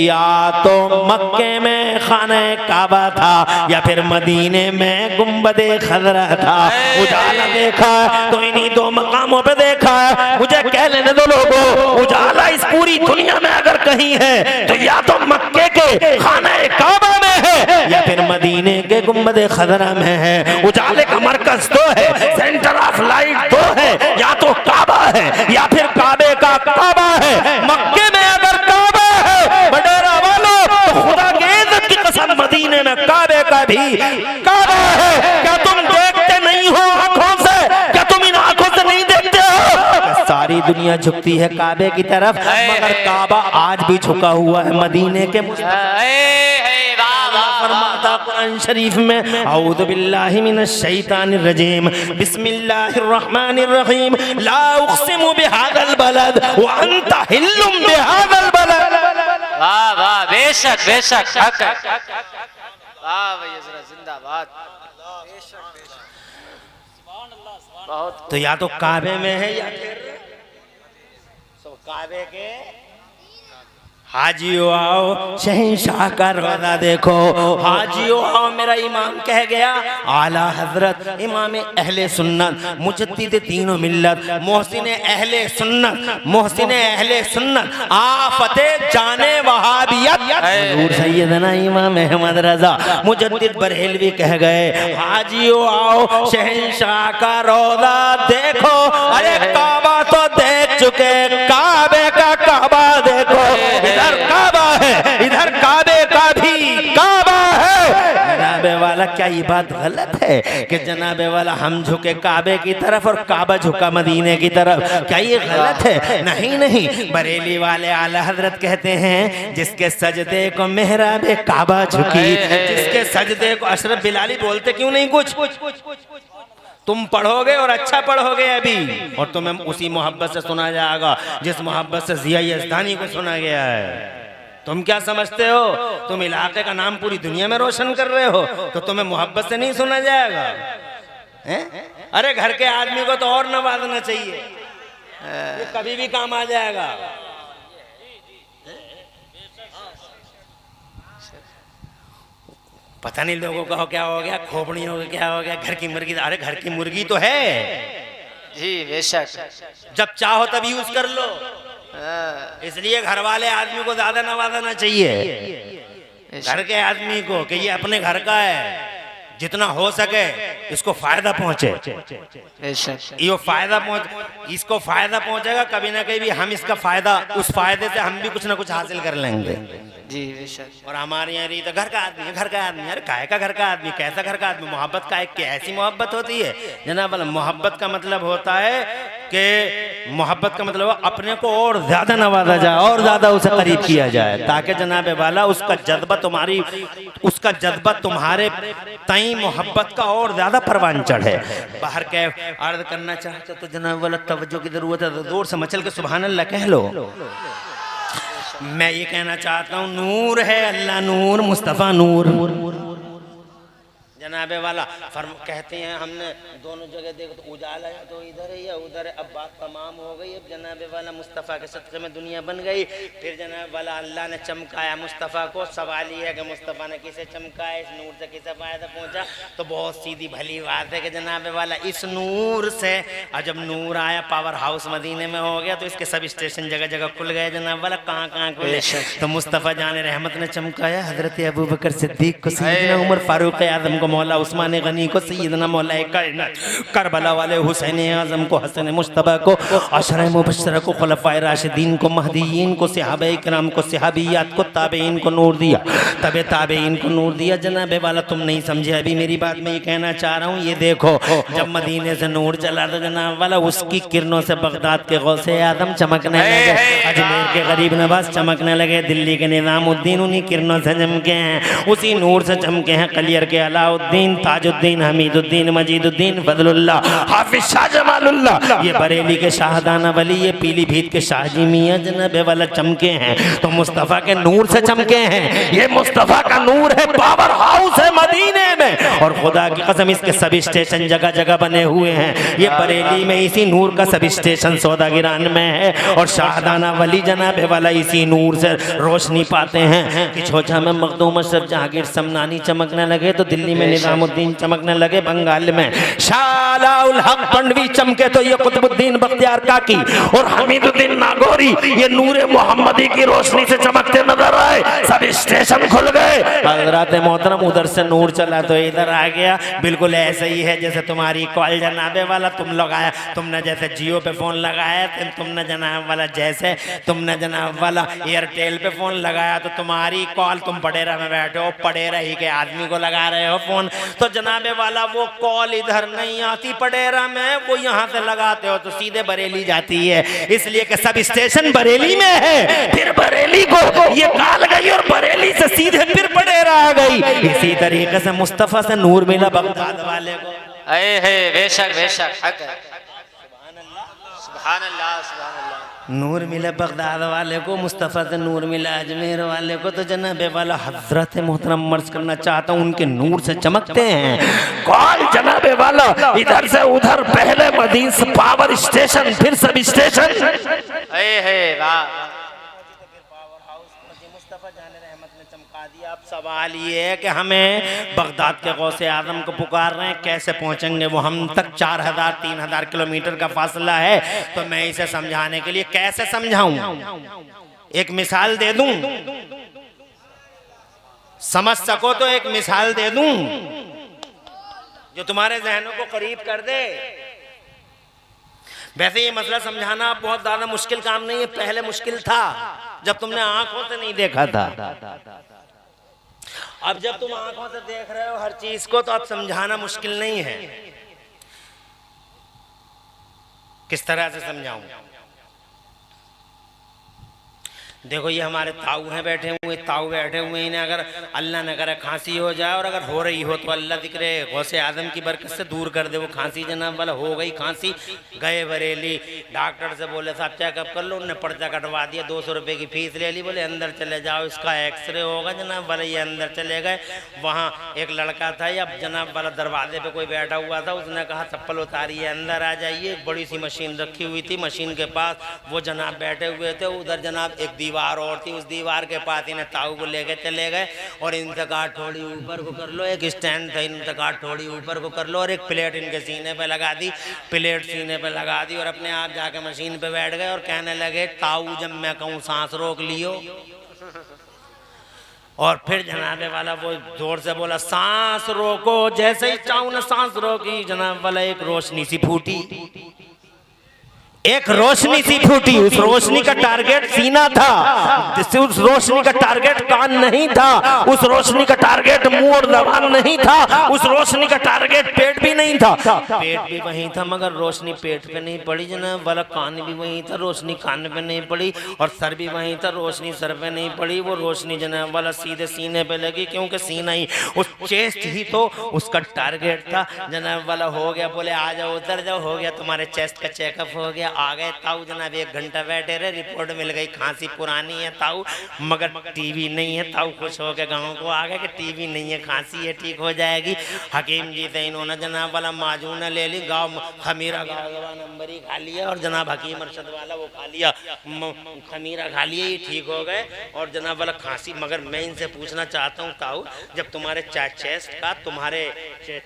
या तो मक्के में खाने काबा था या फिर मदीने में गुंबदे खजरा था। उजाला देखा तो इन्हीं दो मकामों पे देखा। मुझे कह लेने दो लोगों, उजाला इस पूरी दुनिया में अगर कहीं है तो या तो मक्के के खाने काबा में है या फिर मदीने के गुंबदे खजरा में है। उजाले का मरकज तो है, सेंटर ऑफ लाइट तो है, या तो काबा है या फिर काबे का काबा है। मक्के में अगर काबा है बडेरा वालों तो खुदा के इज्जत की कसम मदीने में काबे का भी काबा है। क्या तुम देखते नहीं हो आंखों से? क्या तुम इन आंखों से नहीं देखते हो? सारी दुनिया झुकती है काबे की तरफ, मगर काबा आज भी झुका हुआ है मदीने के फरमाता कुरान शरीफ में, औज़ु बिल्लाहि मिनश शैतानिर रजीम, बिस्मिल्लाहिर रहमानिर रहीम, ला उक़सिमु बिहाज़ल बलद व अंत हिल्लुम बिहाज़ल बलद। वाह वाह, बेशक बेशक, हक है। वाह भैया जरा जिंदाबाद। बहुत तो या तो काबे में है या फिर काबे के हाजियो आओ शहंशाह का रोज़ा देखो। हाजियो आओ, मेरा इमाम कह गया, आला हजरत इमाम अहले सुन्नत मुजद्दिद तीनों मिल्लत मोहसिन अहले सुन्नत, मोहसिन अहले सुन्नत आफते जाने वहाबियत हुजूर सैयदना इमाम अहमद रजा मुजद्दिद बरेलवी कह गए, हाजियो आओ शहंशाह का रोज़ा देखो। अरे काबा तो देख चुके, काबे का काबा देखो। इधर काबा है, इधर काबे का भी काबा है। जनाबे वाला, क्या ये बात गलत है कि जनाबे वाला हम झुके काबे की तरफ और काबा झुका मदीने की तरफ? क्या ये गलत है? नहीं नहीं, बरेली वाले आला हजरत कहते हैं, जिसके सजदे को मेहराबे काबा झुकी, जिसके सजदे को अशरफ बिलाली बोलते क्यों नहीं कुछ? तुम पढ़ोगे और अच्छा पढ़ोगे अभी, और तुम्हें उसी मोहब्बत से सुना जाएगा जिस मोहब्बत से जिया यज़दानी को सुना गया है। तुम क्या समझते हो? तुम इलाके का नाम पूरी दुनिया में रोशन कर रहे हो, तो तुम्हें मोहब्बत से नहीं सुना जाएगा? अरे घर के आदमी को तो और नवाजना चाहिए, ये कभी भी काम आ जाएगा। पता नहीं लोगों का क्या हो गया, खोपड़ियों का क्या हो गया, घर की मुर्गी। अरे घर की मुर्गी तो है जी बेशक, जब चाहो तब यूज कर लो। इसलिए घर वाले आदमी को ज्यादा नवाजना चाहिए, घर के आदमी को, कि ये अपने घर का है, जितना हो सके इसको फायदा पहुंचे। ये फायदा इसको फायदा पहुंचेगा, कभी ना कभी हम इसका फायदा, उस फायदे से हम भी कुछ ना कुछ हासिल कर लेंगे जी बेशक। और हमारे यहाँ तो घर का आदमी है, घर का आदमी। अरे काय का घर का आदमी? कैसा घर का आदमी? मोहब्बत का एक ऐसी मोहब्बत होती है जनाब, मोहब्बत का मतलब होता है कि मोहब्बत का मतलब अपने को और ज्यादा नवाजा जाए और ज्यादा उसे करीब किया जाए, ताकि जनाब वाला उसका जज्बा तुम्हारे तई मोहब्बत का और ज्यादा परवान चढ़े। बाहर के अर्ज करना चाहते तो जनाब वाला तवज्जो की जरूरत है, जोर से मचल के सुभान अल्लाह कह लो। मैं ये कहना चाहता हूँ, नूर है अल्लाह नूर, मुस्तफ़ा नूर। जनाबे वाला कहते हैं, हमने दोनों जगह देखो तो उजाला है तो इधर है या उधर है। अब बात तमाम हो गई, अब जनाबे वाला मुस्तफ़ा के सदक़े में दुनिया बन गई। फिर जनाब वाला अल्लाह ने चमकाया मुस्तफ़ा को। सवाल ये है कि मुस्तफ़ा ने किसे चमकाया, इस नूर से किसे फ़ायदा पहुँचा? तो बहुत सीधी भली बात है कि जनाबे वाला इस नूर से, और जब नूर आया पावर हाउस मदीने में हो गया तो इसके सब स्टेशन जगह जगह खुल गए। जनाब वाला कहाँ खुले? तो मुस्तफ़ा जान रहमत ने चमकाया हज़रत अबू बकर सिद्दीक़ को, सैयदना उमर फारूक आज़म को, मौला उस्मान गनी को, सैयदना मौला कायनात करबला वाले हुसैन आज़म को, हसन मुश्तबा को, अशरा मुबश्शरा को, खुलफाए राशिदीन को, महदीयीन को, सहाबाए किराम को, सहाबियात को, ताबईन को नूर दिया, तबे ताबईन को नूर दिया। जनाबे वाला तुम नहीं समझे अभी मेरी बात, मैं ये कहना चाह रहा हूँ। ये देखो, जब मदीने से नूर चला तो जनाब वाला उसकी किरणों से बगदाद के गौसे आदम चमकने लगे, अजमेर के गरीब नवाज चमकने लगे, दिल्ली के निज़ामुद्दीन उन्हीं किरणों से चमके हैं, उसी नूर से चमके हैं, कलियर के अलाउद्दीन गयासुद्दीन, ताजुद्दीन, हमीदुद्दीन, मजीदुद्दीन, फजलुल्लाह, हाफिज शाह जमालुल्लाह, ये बरेली के शाहदाना वली, ये पीलीभीत के शाहजी मियां जनाब वाला चमके हैं तो मुस्तफ़ा के नूर से चमके हैं। ये मुस्तफ़ा का नूर है, पावर हाउस है मदीने में, और खुदा की कसम इसके सब स्टेशन जगह जगह बने हुए हैं। ये बरेली में इसी नूर का सब स्टेशन सौदागिरान में है, और शाहदाना वली जनाब वाला इसी नूर से रोशनी पाते हैं कि छोचा में मखदूम अशरफ जहांगीर समनानी चमकने लगे तो दिल्ली में निजामुद्दीन चमकने लगे, बंगाल में शालाउल हक पंडवी चमके तो ये कुतुबुद्दीन बख्तियार काकी और हमीदुद्दीन नागौरी ये नूरे मोहम्मदी की रोशनी से चमकते नजर आए। सब स्टेशन खुल गए। हजरत मोहतरम उधर से नूर चला तो इधर आ गया। बिल्कुल ऐसे ही है जैसे तुम्हारी कॉल जनाबे वाला तुम लगाया, तुमने जैसे जियो पे फोन लगाया, तुमने जनाब वाला जैसे तुमने जनाब वाला एयरटेल पे फोन लगाया तो तुम्हारी कॉल, तुम पडेरा में बैठे हो, पडेरा ही के आदमी को लगा रहे हो फोन, तो जनाबे वाला वो कॉल इधर नहीं आती पडेरा में, वो यहाँ से लगाते हो तो सीधे बरेली जाती है। इसलिए कि सब स्टेशन बरेली में है, फिर बरेली को ये काल गई और बरेली से सीधे फिर पडेरा आ गई। इसी तरीके से मुस्तफा से नूर मिला बगदाद वाले को। अये है बेशक बेशक हक है। सुभान अल्लाह सुभान अल्लाह। नूर मिला बगदाद वाले को, मुस्तफ़ा से नूर मिला अजमेर वाले को, तो जनाबे वाला हजरत मोहतरम मर्ज करना चाहता हूँ उनके नूर से चमकते हैं। कॉल जनाबे वाला इधर से उधर, पहले मदीन से पावर स्टेशन, फिर सब स्टेशन। अये है वाह। अब सवाल ये है कि हमें बगदाद के गौसे आजम को पुकार रहे हैं, कैसे पहुंचेंगे वो हम तक? 4000-3000 किलोमीटर का फासला है। तो मैं इसे समझाने के लिए कैसे समझाऊं, एक मिसाल दे दूं, समझ सको तो एक मिसाल दे दूं जो तुम्हारे जहनों को करीब कर दे। वैसे ये मसला समझाना बहुत ज्यादा मुश्किल काम नहीं है, पहले मुश्किल था जब तुमने आंखों से नहीं देखा था। अब जब तुम आंखों से देख रहे हो हर चीज को तो अब समझाना मुश्किल नहीं है। किस तरह से समझाऊं? देखो ये हमारे ताऊ हैं बैठे हुए, ताऊ बैठे हुए, इन्हें अगर अल्लाह न करे खांसी हो जाए और अगर हो रही हो तो अल्लाह जिक्र गौसे आदम की बरकत से दूर कर दे वो खांसी। जनाब वाला हो गई खांसी, गए बरेली, डॉक्टर से बोले साहब चेकअप कर लो, उन्होंने पर्चा कटवा दिया, 200 रुपये की फीस ले ली, बोले अंदर चले जाओ इसका एक्सरे होगा। जनाब वाला ये अंदर चले गए, वहाँ एक लड़का था या जनाब वाला दरवाजे पे कोई बैठा हुआ था, उसने कहा चप्पल उतारिए अंदर आ जाइए। एक बड़ी सी मशीन रखी हुई थी, मशीन के पास वो जनाब बैठे हुए थे, उधर जनाब एक दीवार और थी, उस दीवार के पास इन्हें ताऊ को लेके चले गए और इनसे कहा थोड़ी ऊपर को कर लो, एक स्टैंड था, इनसे कहा थोड़ी ऊपर को कर लो और एक प्लेट इनके सीने पे लगा दी, प्लेट सीने पे लगा दी और अपने आप जाके मशीन पे बैठ गए और कहने लगे ताऊ जब मैं कहूँ सांस रोक लियो। और फिर जनाबे वाला वो जोर से बोला सांस रोको। जैसे ही ताऊ ने सांस रोकी जनाब वाला एक रोशनी सी फूटी, एक रोशनी सी फूटी। उस रोशनी का टारगेट सीना था, उस रोशनी का टारगेट कान नहीं था, उस रोशनी का टारगेट मुंह और जबान नहीं था, उस रोशनी का टारगेट पेट भी नहीं था। पेट भी वहीं था मगर रोशनी पेट पे नहीं पड़ी जनाब वाला, कान भी वहीं था, रोशनी कान पे नहीं पड़ी और सर भी वहीं था, रोशनी सर पे नहीं पड़ी। वो रोशनी जनाब वाला सीधे सीने पे लगी, क्योंकि सीना ही उस चेस्ट ही तो उसका टारगेट था। जनाब वाला हो गया, बोले आ जाओ उतर जाओ, हो गया तुम्हारे चेस्ट का चेकअप हो गया। आ गए ताऊ जनाब, 1 घंटा बैठे रहे, रिपोर्ट मिल गई खांसी पुरानी है ताऊ, मगर टीवी नहीं है। ताऊ खुश हो के गाँव को आ गए कि टीवी नहीं है, खांसी है, ठीक हो जाएगी। हकीम जी से इन्होंने जनाब वाला माजून ले ली, गाँव खमीरा गाँव नंबर ही खा लिया और जनाब हकीम अरशद वाला वो खा लिया, खमीरा खा लिया, ये ठीक हो गए और जनाब वाला खांसी। मगर मैं इनसे पूछना चाहता हूँ ताऊ, जब तुम्हारे चेस्ट का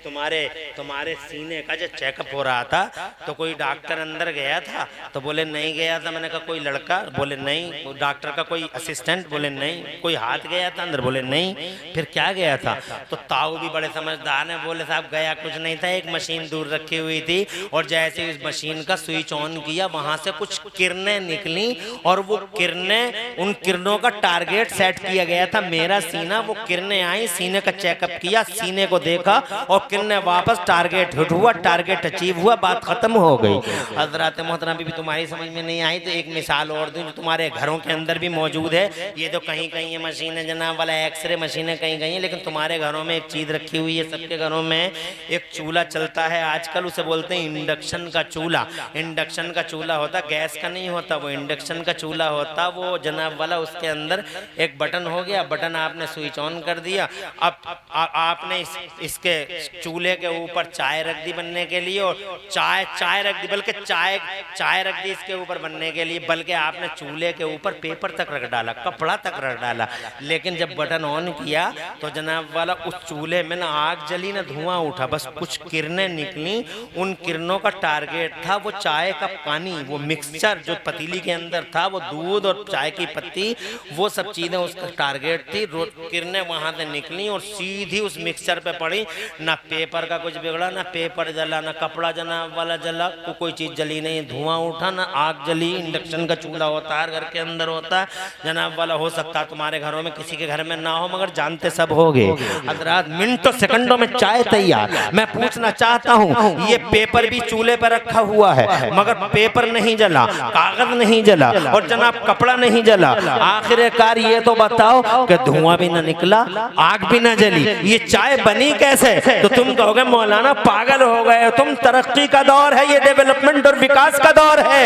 तुम्हारे सीने का जो चेकअप हो रहा था तो कोई डॉक्टर अंदर गया था? तो बोले नहीं गया था। मैंने कहा कोई लड़का? बोले नहीं। डॉक्टर का कोई असिस्टेंट? बोले नहीं। कोई हाथ गया था अंदर? बोले नहीं। फिर क्या गया था? तो ताऊ भी बड़े समझदार हैं, बोले साहब गया कुछ नहीं था, एक मशीन दूर रखी हुई थी और जैसे उस मशीन का स्विच ऑन किया वहां से कुछ किरणें निकली और वो किरणें, उन किरणों का टारगेट सेट किया गया था मेरा सीना। वो किरणें आई, सीने का चेकअप किया, सीने को देखा और किरणें वापस, टारगेट हिट हुआ, टारगेट अचीव हुआ, बात खत्म हो गई। हजरत मोहतरम मोहतरम अभी भी तुम्हारी समझ में नहीं आई तो एक मिसाल और दूं जो तुम्हारे घरों के अंदर भी मौजूद है। ये तो कहीं कहीं ये मशीनें जनाब वाला एक्सरे मशीनें कहीं कहीं है, लेकिन तुम्हारे घरों में एक चीज़ रखी हुई है, सबके घरों में एक चूल्हा चलता है आजकल, उसे बोलते हैं इंडक्शन का चूल्हा। इंडक्शन का चूल्हा होता, गैस का नहीं होता, वो इंडक्शन का चूल्हा होता वो जनाब वाला। उसके अंदर एक बटन हो गया, बटन आपने स्विच ऑन कर दिया। अब आपने इसके चूल्हे के ऊपर चाय रख दी बनने के लिए, और चाय रख दी, बल्कि चाय रख दी इसके ऊपर बनने के लिए, बल्कि आपने चूल्हे के ऊपर पेपर तक रख डाला, कपड़ा तक रख डाला। लेकिन जब बटन ऑन किया तो जनाब वाला उस चूल्हे में ना आग जली ना धुआं उठा, बस कुछ किरणें निकली। उन किरणों का टारगेट था वो चाय का पानी, वो मिक्सचर जो पतीली के अंदर था, वो दूध और चाय की पत्ती, वो सब चीजें उसका टारगेट थी। किरणें वहां से निकली और सीधी उस मिक्सचर पे पड़ी। ना पेपर का कुछ बिगड़ा, ना पेपर जला, ना कपड़ा जनाब वाला जला, कोई चीज जली नहीं, धुआं उठा, ना आग जली। इंडक्शन का चूल्हा होता है घर के अंदर होता है जनाब वाला। हो सकता है तुम्हारे घरों में किसी के घर में ना हो, मगर जानते सब होगे। हजरात मिनटों सेकंडों में चाय तैयार। मैं पूछना चाहता हूँ, ये पेपर भी चूल्हे पर रखा हुआ है मगर पेपर नहीं जला, कागज नहीं जला और जनाब कपड़ा नहीं जला। आखिरकार ये तो बताओ कि धुआं भी ना निकला, आग भी ना जली, ये चाय बनी कैसे? तो तुम कहोगे मौलाना पागल हो गए तुम, तरक्की का दौर है ये, डेवलपमेंट और विकास का दौर है,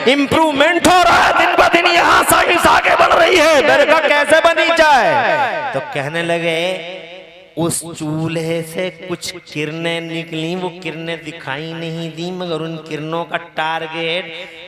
इम्प्रूवमेंट हो रहा है दिन ब दिन, यहाँ साइंस आगे बढ़ रही है। मेरे का कैसे बनी चाय? तो कहने लगे उस चूल्हे से कुछ किरणें निकली, वो किरणें दिखाई नहीं दी, मगर उन किरणों का टारगेट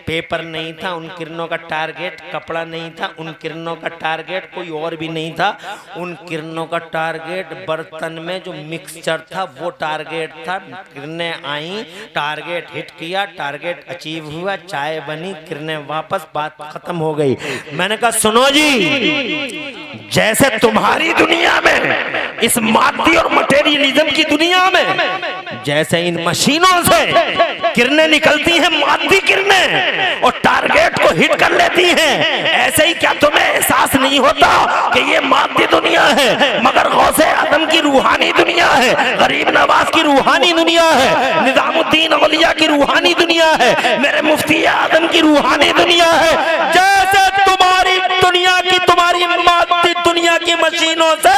पेपर नहीं था, उन किरणों का टारगेट कपड़ा नहीं था, उन किरणों का टारगेट कोई और भी नहीं था। उन किरणों का टारगेट बर्तन में जो मिक्सचर था वो टारगेट था। किरणें आई, टारगेट हिट किया, टारगेट अचीव हुआ, चाय बनी, किरणें वापस, बात खत्म हो गई। मैंने कहा सुनो जी, जैसे तुम्हारी दुनिया में, इस मादी और मटेरियलिज्म की दुनिया में, जैसे इन मशीनों से किरणें निकलती हैं, मादी किरणें, और टारगेट को हिट कर लेती हैं, ऐसे ही क्या तुम्हें एहसास नहीं होता कि ये मादी दुनिया है मगर गौसे आदम की रूहानी दुनिया है, गरीब नवाज की रूहानी दुनिया है, निजामुद्दीन औलिया की रूहानी दुनिया है, मेरे मुफ्ती आदम की रूहानी दुनिया है। जैसे तुम्हारी दुनिया की, तुम्हारी मादी दुनिया की मशीनों से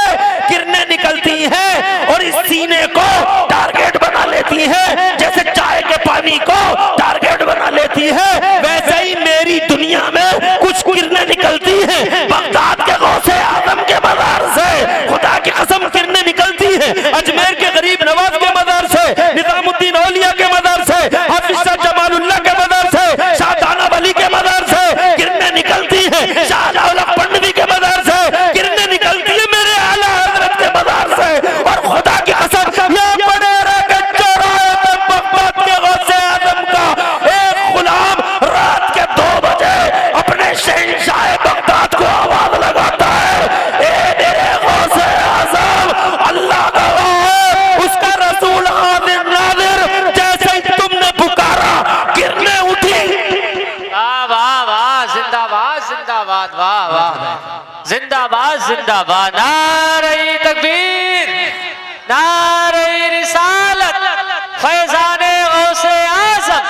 किरणें निकलती हैं और इस सीने को टारगेट बना लेती है, जैसे चाय के पानी को टारगेट बना लेती है, वैसे ही मेरी दुनिया में कुछ किरणें निकलती हैं। बगदाद के गौसे आजम के मज़ार से खुदा की कसम किरणें निकलती हैं, अजमेर के गरीब नवाज के मज़ार से, निजामुद्दीन औलिया के मज़ार से, हाफिज शाह जमालुल्लाह के मज़ार से, शाह दाना वली के मज़ार से किरणें निकलती हैं, शाह दौलत पंडवी के मज़ार से किरणें निकलती है, मेरे आला हज़रत के मज़ार से। और खुदा की कसम ये बड़ेरा के चौराहे पे बगदाद के गौसे आजम का एक गुलाम रात के 2 बजे अपने शहंशाह बगदाद को आवाज लगाता है, ए मेरे गौसे आजम, अल्लाह का है, उसका रसूल हाजिर नाजिर, जैसे ही तुमने पुकारा किरणें उठी। वाह वाह वाह, जिंदाबाद जिंदाबाद, वाह वाह, जिंदाबाद जिंदाबाद, नारे तकबीर, नारे रिसालत, फैजाने गौसे आज़म,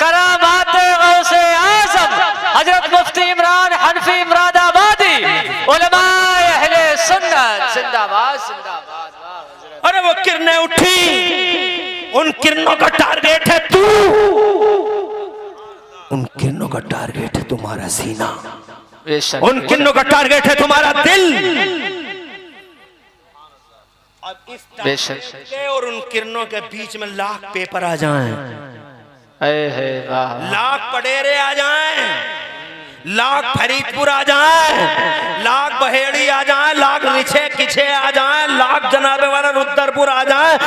करामाते गौसे आज़म, हजरत मुफ्ती इमरान हनफी मुरादाबादी, उलमाए अहले सुन्नत, जिंदाबाद जिंदाबाद। अरे वो किरणें उठी, उन किरणों का टारगेट है तू, उन किरणों का टारगेट है तुम्हारा सीना, उन किरणों का टारगेट है तुम्हारा दिल। अब इस टारगेट के और उन किरणों के बीच में लाख पेपर आ जाएं, लाख पडेरे आ जाएं, लाख फरीदपुर आ जाएं, लाख बहेड़ी आ जाएं, लाख रिछे किछे आ जाएं, लाख जनाबे वाला रुद्रपुर आ जाएं,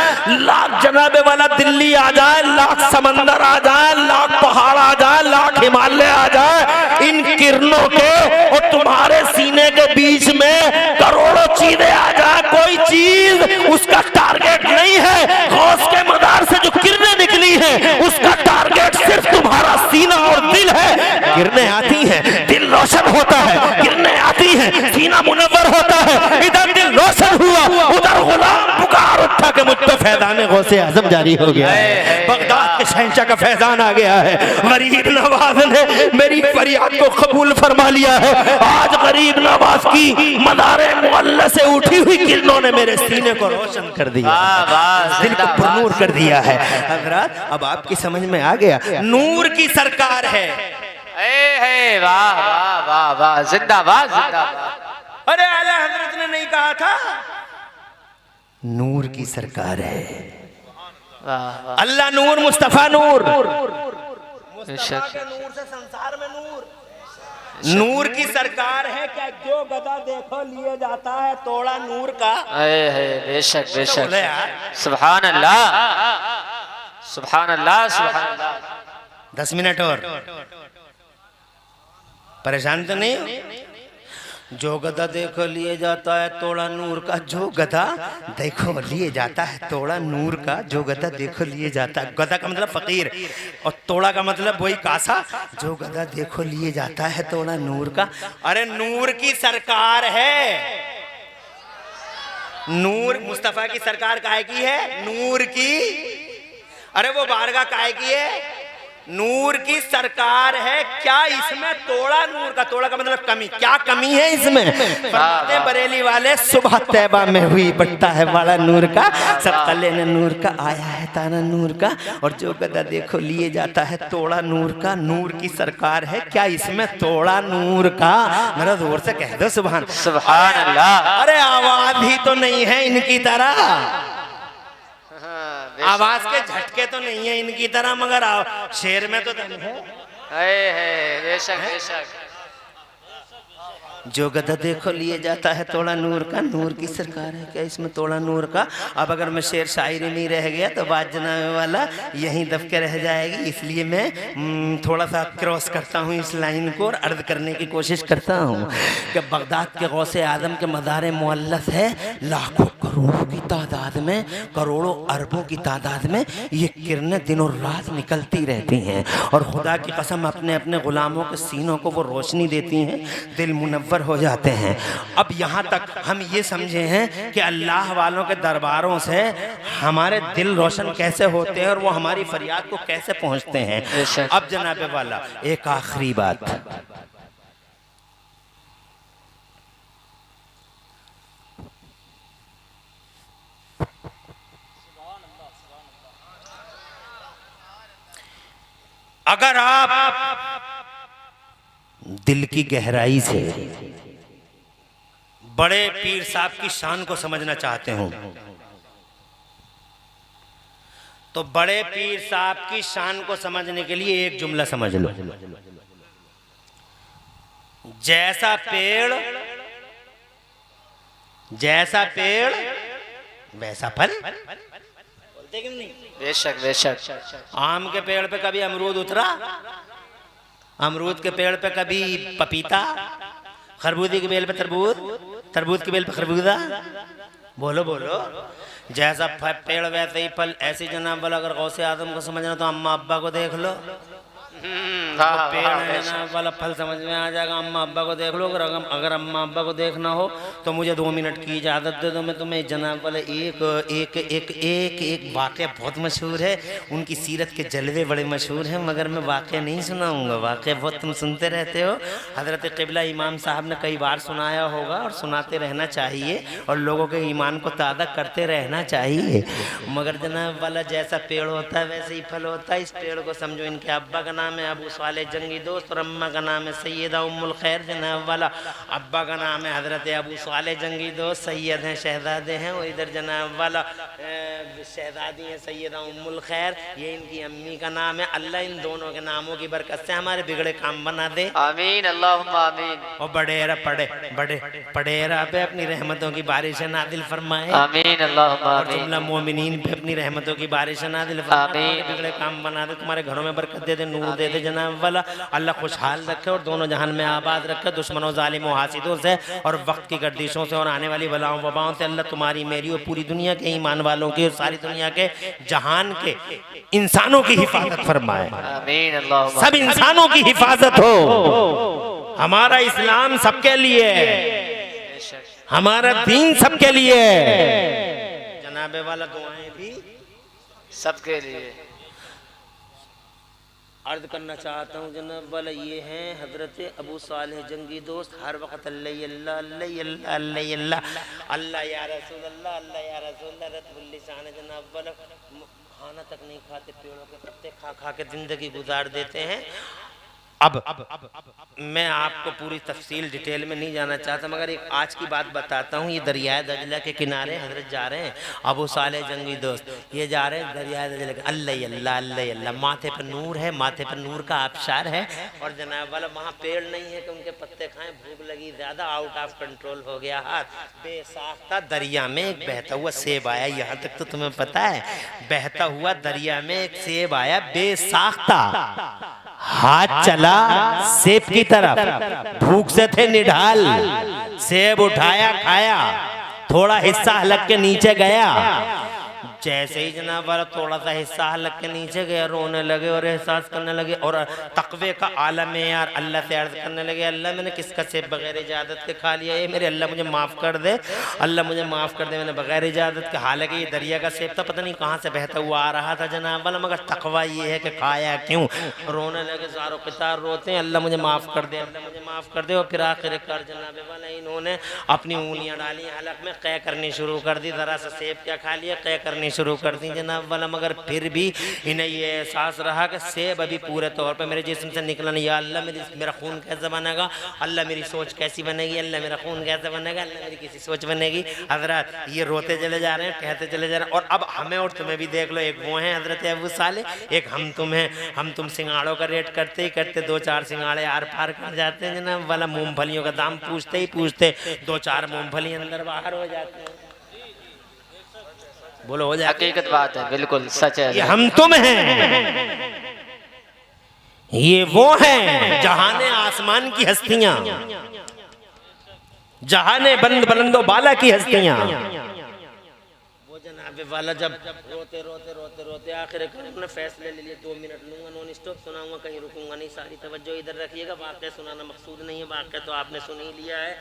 लाख जनाबे वाला दिल्ली आ जाए, लाख समंदर आ जाए, लाख पहाड़ आ जाए, लाख हिमालय आ जाए, इन किरणों के और तुम्हारे सीने के बीच में करोड़ों चीजें आ जाए, कोई चीज उसका टारगेट नहीं है। गौस के मदार से जो किरणें निकली हैं उसका टारगेट सिर्फ तुम्हारा सीना और दिल है। किरणें आती हैं, दिल रोशन होता है, किरणें आती हैं, सीना मुनव्वर होता है, इधर दिल रोशन हुआ, उधर गुलाम पुकार उठा के मुझ पे फैजान गौसे आजम जारी हो गया है। बगदाद के शहंशाह का फैजान आ गया है। गरीब नवाज ने मेरी फरियाद को कबूल फरमा लिया है। आज गरीब नवाज की मदारे मुअल्ला से उठी हुई किरणों ने मेरे सीने को रोशन कर दिया, दिल को पुरनूर कर दिया है। हज़रात अब आपकी समझ में आ गया, नूर की सरकार है। वाह वाह वाह वाह, जिंदाबाद जिंदाबाद। अरे आला हजरत ने नहीं कहा था नूर की सरकार है। वाह वाह, अल्लाह नूर, मुस्तफा नूर, बेशक। के नूर से संसार में नूर, नूर की सरकार है। क्या जो गधा देखो लिए जाता है तोड़ा नूर का। बेशक बेशक, बोले यार, सुभान अल्लाह सुभान अल्लाह सुभान अल्लाह। 10 मिनट और, परेशान तो नहीं हो? जो गधा देखो लिए जाता है तोड़ा नूर का, जो गधा देखो लिए जाता है तोड़ा नूर का, जो गधा देखो लिए जाता है। गधा का मतलब फकीर और तोड़ा का मतलब वही कासा। जो गधा देखो लिए जाता है तोड़ा नूर का। अरे नूर की सरकार है। नूर, मुस्तफा की सरकार काहे की है? नूर की। अरे वो बारगाह काहे की है? नूर की सरकार है। क्या इसमें तोड़ा नूर का, तोड़ा का मतलब कमी, क्या कमी है इसमें? फरमाते बरेली वाले, सुबह तैबा में हुई बट्टा है बड़ा नूर का, सब तले ने नूर का, आया है ताना नूर का, और जो गदा देखो लिए जाता है तोड़ा नूर का। नूर की सरकार है, क्या इसमें तोड़ा नूर का? मेरा जोर से कह दो सुभान सुभान अल्लाह। अरे आवाज ही तो नहीं है इनकी तरह, आवाज के झटके तो नहीं है इनकी तरह, मगर शेर में तो दम है। बेशक बेशक। जो गधा देखो लिए जाता है तोड़ा नूर का, नूर की सरकार है, क्या इसमें तोड़ा नूर का? अब अगर मैं शेर शायरी नहीं रह गया तो बात जनाबे वाला यहीं दबके रह जाएगी, इसलिए मैं थोड़ा सा क्रॉस करता हूँ इस लाइन को और अर्ज करने की कोशिश करता हूँ कि बगदाद के गौसे आजम के मदार मुअल्लस है। लाखों करोड़ों की तादाद में, करोड़ों अरबों की तादाद में ये किरणें दिनों रात निकलती रहती हैं और खुदा की कसम अपने अपने गुलामों के सीनों को वो रोशनी देती हैं, दिल मुनव्वर हो जाते हैं। अब यहाँ तक हम ये समझे हैं कि अल्लाह वालों के दरबारों से हमारे दिल रोशन कैसे होते हैं और वो हमारी फरियाद को कैसे पहुँचते हैं। अब जनाबे वाला एक आखिरी बात, अगर आप दिल की गहराई से बड़े पीर साहब की शान को समझना चाहते हो तो बड़े पीर साहब की शान को समझने के लिए एक जुमला समझ लो, जैसा पेड़ वैसा फल। बोलते कि नहीं? बेशक बेशक। आम के पेड़ पे कभी अमरूद उतरा, अमरूद के पेड़ पे कभी पपीता, खरबूजे के बेल पे तरबूज, तरबूज के बेल पे खरबूजा। बोलो बोलो, जैसा पेड़ वैसे ही फल। ऐसे जनाब वाला अगर गौसे आजम को समझना तो अम्मा अब्बा को देख लो, पेड़ है जनाब वाला फल समझ में आ जाएगा। अम्मा अब्बा को देख लो। अगर अम्मा अब्बा को देखना हो तो मुझे 2 मिनट की इजाज़त दे दो, मैं तुम्हें जनाब वाले एक वाक़या बहुत मशहूर है, उनकी सीरत के जलवे बड़े मशहूर हैं, मगर मैं वाक़या नहीं सुनाऊंगा, वाक़या बहुत तुम सुनते रहते हो। हज़रत क़िबला इमाम साहब ने कई बार सुनाया होगा और सुनाते रहना चाहिए और लोगों के ईमान को ताज़ा करते रहना चाहिए। मगर जनाब वाला जैसा पेड़ होता है वैसे ही फल होता है। इस पेड़ को समझो, इनके अब्बा का नाम है अबू साले जंगी दोस्त और अम्मा का नाम है सैयदा उम्मुल खैर। जनाब वाला अब्बा का नाम है हज़रत अबू साले जंगी दोस्त, सैयद हैं, शहजादे हैं, और इधर जनाब वाला शहजादी हैं सैयदा उम्मुल खैर, ये इनकी अम्मी का नाम है। अल्लाह इन दोनों के नामों की बरकत से हमारे बिगड़े काम बना दे, आमीन अल्लाहुम्मा आमीन। और पड़ेरा पे अपनी रहमतों की बारिश नादिल फरमाए, आमीन अल्लाहुम्मा और आमीन। जुमला मोमिनीन पे अपनी रहमतों की बारिश नादिल फरमाए, बिगड़े काम बना दे, तुम्हारे घरों में बरकत दे दे, नूर दे दे जनाब वाला। अल्लाह खुशहाल रखे और दोनों जहान में आबाद रखे, दुश्मनों जालिमों हासिदों से और वक्त की गर्दिशों से और आने वाली बलाओं वबाओं से अल्लाह तुम्हारी मेरी और पूरी दुनिया के ईमान वालों की और सारी दुनिया के जहान के इंसानों की हिफाजत फरमाए, आमीन अल्लाहुम्मा। सब इंसानों की हिफाजत हो। हमारा इस्लाम सबके लिए, हमारा दीन सबके लिए। जनाबे वाला दुआएं भी सबके लिए। अर्ज करना चाहता हूँ जनाब वाला, ये हैं हजरत अबू सालेह जंगी दोस्त, हर वक्त अल्लाह अल्लाह अल्लाह अल्लाह अल्लाह अल्लाह अल्लाह या रसूल अल्लाह अल्लाह या रसूल अल्लाह रतबुल लिसान जनाब वाला, खाना तक नहीं खाते, पेड़ों के पत्ते खा खा के जिंदगी गुजार देते हैं। अब मैं आपको पूरी तफसील डिटेल में नहीं जाना चाहता, मगर एक आज की बात बताता हूँ। ये दरियाए दजला के किनारे हजरत जा रहे हैं, अबू सालेह जंगी दोस्त ये जा रहे हैं दरियाए दजला के, अल्लाह अल्लाह अल्लाह अल्लाह, माथे पर नूर है, माथे पर नूर का आबशार है, और जनाब वाला वहाँ पेड़ नहीं है कि उनके पत्ते खाएं, भूख लगी ज़्यादा, आउट ऑफ कंट्रोल हो गया हाथ, बेसाख्ता दरिया में एक बहता हुआ सेब आया। यहाँ तक तो तुम्हें पता है, बहता हुआ दरिया में एक सेब आया बेसाख्ता, हाथ चला सेब की तरफ, भूख से थे निढाल, सेब उठाया खाया, थोड़ा हिस्सा हलक के नीचे गया, जैसे ही जनाब वाला थोड़ा सा हिस्सा हलक के नीचे गया, रोने लगे और एहसास करने लगे और तकवे का आलम है यार, अल्लाह से अर्ज करने लगे, अल्लाह मैंने किसका सेब बगैर इजाज़त के खा लिया, ये मेरे अल्लाह मुझे माफ़ कर दे, अल्लाह मुझे माफ़ कर दे, मैंने बगैर इजाज़त के, हालांकि ये दरिया का सेब था, पता नहीं कहाँ से बहता हुआ आ रहा था जनाब वाला, मगर तकवा ये है कि खाया क्यों। रोने लगे, ज़ारो क़ितार रोते हैं, अल्लाह मुझे माफ़ कर दे, अल्लाह मुझे माफ़ कर दे, और फिर आखिरकार जनाब वाला इन्होंने अपनी उंगलियाँ डाली हलक में, क़ै करनी शुरू कर दी, ज़रा सा सेब क्या खा लिया, क़ै करनी शुरू कर दी जनाब वाला, मगर फिर भी इन्हें ये एहसास रहा कि सेब अभी पूरे तौर पे मेरे जिस्म से निकला नहीं। या अल्लाह मेरा खून कैसे बनेगा, अल्लाह मेरी सोच कैसी बनेगी, अल्लाह मेरा खून कैसे बनेगा, अल्लाह मेरी किसी सोच बनेगी। हजरत ये रोते चले जा रहे हैं, कहते चले जा रहे हैं, और अब हमें और तुम्हें भी देख लो, एक वो हैं हजरत अबू सालेह, एक हम तुम हैं, हम तुम सिंगाड़ों का रेट करते ही करते 2-4 सिंगाड़े आर पार कर जाते हैं जनाब वाला, मूंगफलियों का दाम पूछते ही पूछते 2-4 मूंगफली अंदर बाहर हो जाते हैं। बोलो हो जाए, हकीकत बात है, बिल्कुल सच है। ये हम तुम हैं, ये वो हैं जहाने आसमान की हस्तियां, जहाने बुलंदो बाला की हस्तियां। वो जनाबे वाला जब रोते रोते रोते रोते आखिर अपने फैसले ले लिए, 2 मिनट लूंगा, नॉन स्टॉप सुनाऊंगा, कहीं रुकूंगा नहीं, सारी तवज्जो इधर रखिएगा, वाक़या सुनाना मकसूद नहीं है, वाक़या तो आपने सुन ही लिया है।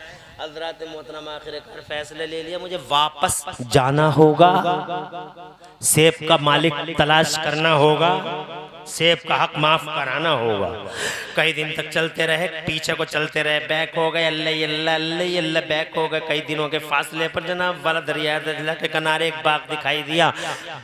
हज़रात मोहतरम आखिरकार फैसले ले लिया, मुझे वापस जाना होगा, सेब का मालिक तलाश करना होगा, सेब का हक माफ कराना होगा। कई दिन तक चलते रहे, पीछे को चलते रहे, बैक हो गए, अल्लाह अल्लाह अल्लाह अल्लाह, बैक हो गए। कई दिनों के फासले पर जनाब वाला दरिया दजला के किनारे एक बाग दिखाई दिया,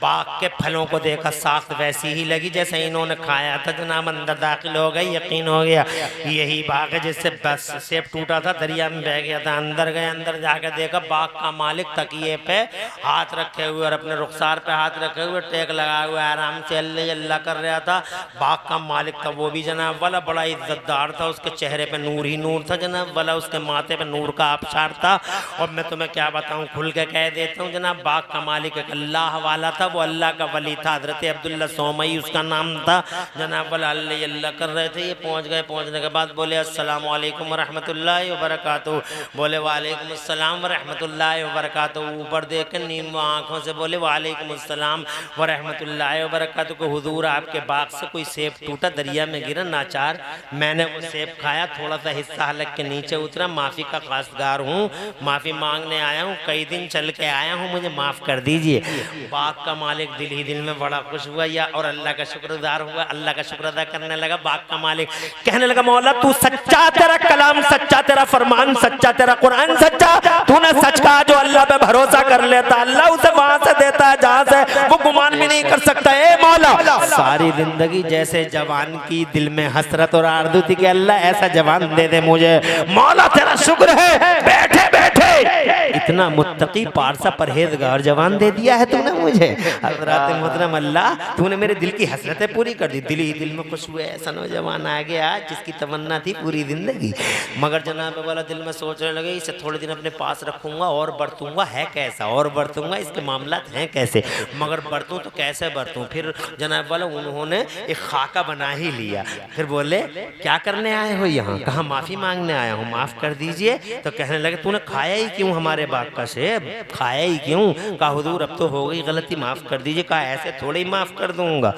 बाग के फलों को देखा, साख्त वैसी ही लगी जैसे इन्होंने खाया था जनाब, अंदर दाखिल हो गई, यकीन हो गया यही बाग है जिससे बस सेब टूटा था, दरिया में बह गया था। अंदर गए, अंदर जाकर देखा बाग का मालिक तकिए पे हाथ रखे हुए और अपने रुखसार पे हाथ रखे हुए टेक लगाए हुए आराम से अल्लाह अल्लाह कर रहा था। बाग का मालिक था वो भी जनाब वाला बड़ा इज्जतदार था, उसके चेहरे पे नूर ही नूर था जनाब वाला, उसके माथे पे नूर का आबशार था। और मैं तुम्हें क्या बताऊं, खुल के कह देता हूं जनाब, बाग का मालिक एक अल्लाह वाला था, वो अल्लाह का वली था, हजरत अब्दुल्ला सोमई उसका नाम था जनाब वाला। अल्लाह अल्लाह कर रहे थे, ये पहुंच गए, पहुंचने के बाद बोले अस्सलाम वालेकुम व रहमतुल्लाहि व बरकातहू, बोले वालेकुम अस्सलाम व रहमतुल्लाहि व बरकातहू, ऊपर देख के नीम आंखों से बोले वालेकुम अस्सलाम व रहमतुल्लाहि व बरकातहू को, हुजूर आपके बाग से कोई सेब टूटा, दरिया में गिरा, नाचार मैंने वो सेब खाया, थोड़ा सा हिस्सा हलक के नीचे उतरा, माफ़ी का खासगार हूँ, माफ़ी मांगने आया हूँ, कई दिन चल के आया हूँ, मुझे माफ़ कर दीजिए। बाग का मालिक दिल ही दिल में बड़ा खुश हुआ या और अल्लाह का शुक्रगुजार हुआ, अल्लाह का शुक्र अदा करने लगा। बाग का मालिक कहने लगा मौला तू सच्चा, तेरा कलाम सच्चा, तेरा फरमान सच्चा, तेरा कुरान सच्चा, तूने सच कहा, जो अल्लाह पे भरोसा कर लेता अल्लाह उसे वहां से देता है जहां से वो गुमान भी नहीं कर सकता। ए मौला, सारी जिंदगी जैसे जवान की दिल में हसरत और आरज़ू थी कि अल्लाह ऐसा जवान दे दे मुझे, मौला तेरा शुक्र है, बैठे बैठे इतना मुत्तकी पारसा परहेजगार जवान दे दिया है तूने मुझे। हज़रात मोहतरम अल्लाह तूने मेरे दिल की हसरतें पूरी कर दी, दिल ही दिल में खुश हुए, ऐसा नौजवान आ गया जिसकी तमन्ना थी पूरी जिंदगी। मगर जनाब वाला दिल में सोचने लगे इसे थोड़े दिन अपने पास रखूंगा और बरतूंगा, है कैसा और बरतूंगा, इसके मामला हैं कैसे, मगर बरतूं तो कैसे बरतूं। फिर जनाब वाला उन्होंने एक खाका बना ही लिया। फिर बोले क्या करने आए हो यहाँ, कहा माफ़ी मांगने आया हूँ, माफ़ कर दीजिए। तो कहने लगे तूने खाया ही क्यों हमारे बाग का सेब, खाया ही क्यों? कहा हुजूर अब तो हो गई गलती, माफ कर दीजिए। कहा ऐसे थोड़े ही माफ कर दूंगा,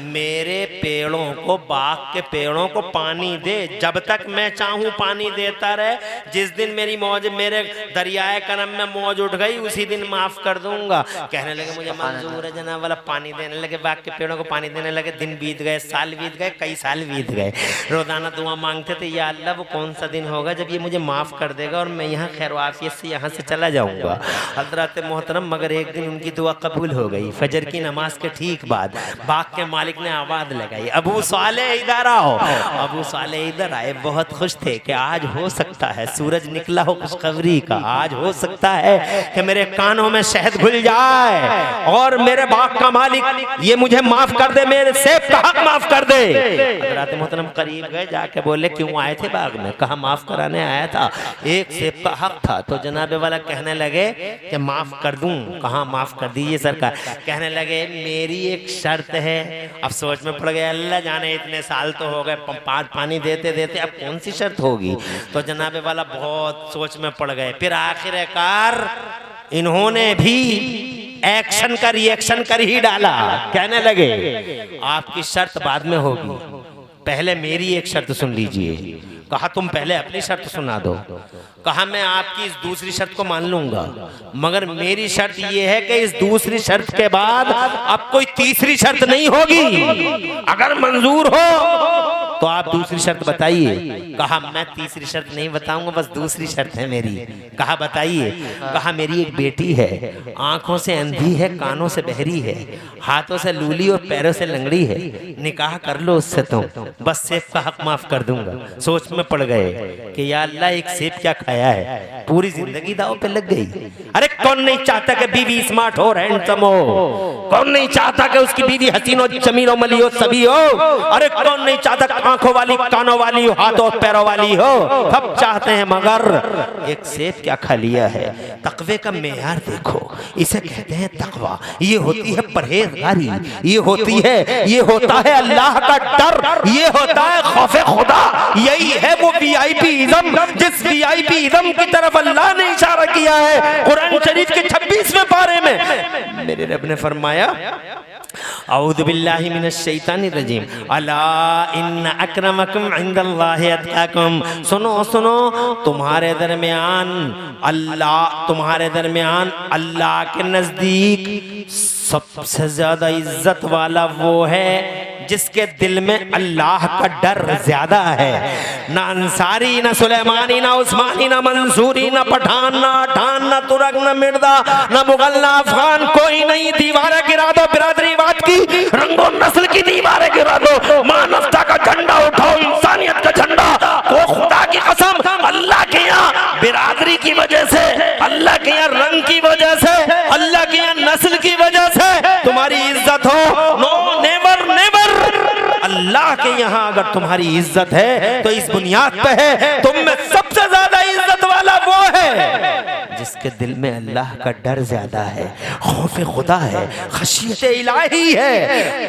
मेरे पेड़ों को, बाग के पेड़ों को पानी दे, जब तक मैं चाहूं पानी देता रहे। जिस दिन मेरी मौज, मेरे दरियाए करम में मौज उठ गई, उसी दिन माफ कर दूंगा। कहने लगे मुझे मंजूर है जनाब वाला। पानी देने लगे, बाग के पेड़ों को पानी देने लगे। दिन बीत गए, साल बीत गए, कई साल बीत गए। रोजाना दुआ मांगते थे, या अल्लाह वो कौन सा दिन होगा जब ये मुझे माफ कर देगा और मैं यहाँ खैर आफियत से यहाँ से चला जाऊंगा। हजरत मोहतरम, मगर एक दिन उनकी दुआ कबूल हो गई। फजर की नमाज के ठीक बाद बाग के मालिक ने आवाज लगाई, अबू साले इधर आओ। अबू साले इधर आए, बहुत खुश थे कि आज हो सकता है सूरज निकला हो खुशखबरी का, आज हो सकता है कि मेरे कानों में शहद घुल जाए और मेरे बाग का मालिक ये मुझे माफ कर दे, मेरे सेब का हक माफ कर दे। हजरत मोहतरम करीब गए, जाके बोले क्यों आए थे बाग में? कहा माफ कराने आया था, एक सेब का हक था। तो जनाबे वाला कहने लगे कि माफ कर दूं। कहा माफ कर दीजिए सरकार। कहने लगे मेरी एक शर्त है। अब सोच में पड़ गए, अल्लाह जाने इतने साल तो हो गए पानी देते देते, अब कौन सी शर्त होगी? तो जनाबे वाला बहुत सोच में पड़ गए। फिर आखिरकार इन्होंने भी एक्शन का रिएक्शन कर ही डाला। कहने लगे आपकी शर्त बाद में होगी, पहले मेरी एक शर्त सुन लीजिए। कहा तुम पहले अपनी शर्त सुना दो। कहा मैं आपकी इस दूसरी शर्त को मान लूंगा, मगर मेरी शर्त यह है कि इस दूसरी शर्त के बाद अब कोई तीसरी शर्त नहीं होगी। अगर मंजूर हो तो आप दूसरी शर्त बताइए। कहा मैं तीसरी शर्त नहीं बताऊंगा, बस दूसरी शर्त है मेरी। कहा बताइए। कहा मेरी एक बेटी है, आंखों से अंधी है, कानों से बहरी है, हाथों से लूली और पैरों से लंगड़ी है, निकाह कर लो उससे तुम, बस सेब का हक माफ कर दूंगा। सोच में पड़ गए कि या अल्लाह एक सेब क्या खाया है, पूरी जिंदगी दाव पे लग गई। अरे कौन नहीं चाहता कि बीवी स्मार्ट हो, हैंडसम हो? कौन नहीं चाहता कि उसकी बीवी हसीन हो, जमील हो, मली हो, सभी हो? अरे कौन नहीं चाहता आंखों वाली, कानों वाली हो, हाथों पैरों वाली हो? सब चाहते हैं, मगर एक सेब क्या खा लिया है। तकवे का मेयार देखो, इसे कहते हैं तकवा। ये होती है परहेजगारी, ये होती है, ये होता है अल्लाह का डर, ये होता है खौफे खुदा। यही है वो वीआईपी इज़्म, जिस वीआईपी इज़्म की तरफ अल्लाह ने इशारा किया है कुरान शरीफ के 26वें पारे में। मेरे रब ने फरमाया औज़ु बिल्लाहि मिनश शैतानिर रजीम, अला इन्न अक्रमकुम इंदल्लाहि अतकाकुम। सुनो सुनो, तुम्हारे दरमियान अल्लाह के नजदीक सबसे ज्यादा इज्जत वाला वो है जिसके दिल में अल्लाह का डर ज्यादा है। ना अंसारी, ना सुलेमानी, ना उस्मानी, ना मंसूरी, ना पठान, ना अठान, ना तुरक, ना मिर्दा, ना मुगल, ना अफगान, कोई नहीं। दीवारें गिरा दो बिरादरीवाद की, रंगो नस्ल की दीवारें गिरा दो, मानवता का झंडा उठाओ, इंसानियत का झंडा। वो खुदा की कसम, अल्लाह के यहाँ बिरादरी की वजह से, अल्लाह के यहाँ रंग की वजह से, अल्लाह के यहाँ नस्ल की वजह से तुम्हारी इज्जत हो, नो नेवर नेवर। अल्लाह के यहाँ अगर तुम्हारी इज्जत है तो इस बुनियाद पे है, तुम में सबसे ज्यादा इज्जत वाला वो है जिसके दिल में अल्लाह का डर ज्यादा है, खौफ खुदा है, खशियत इलाही है।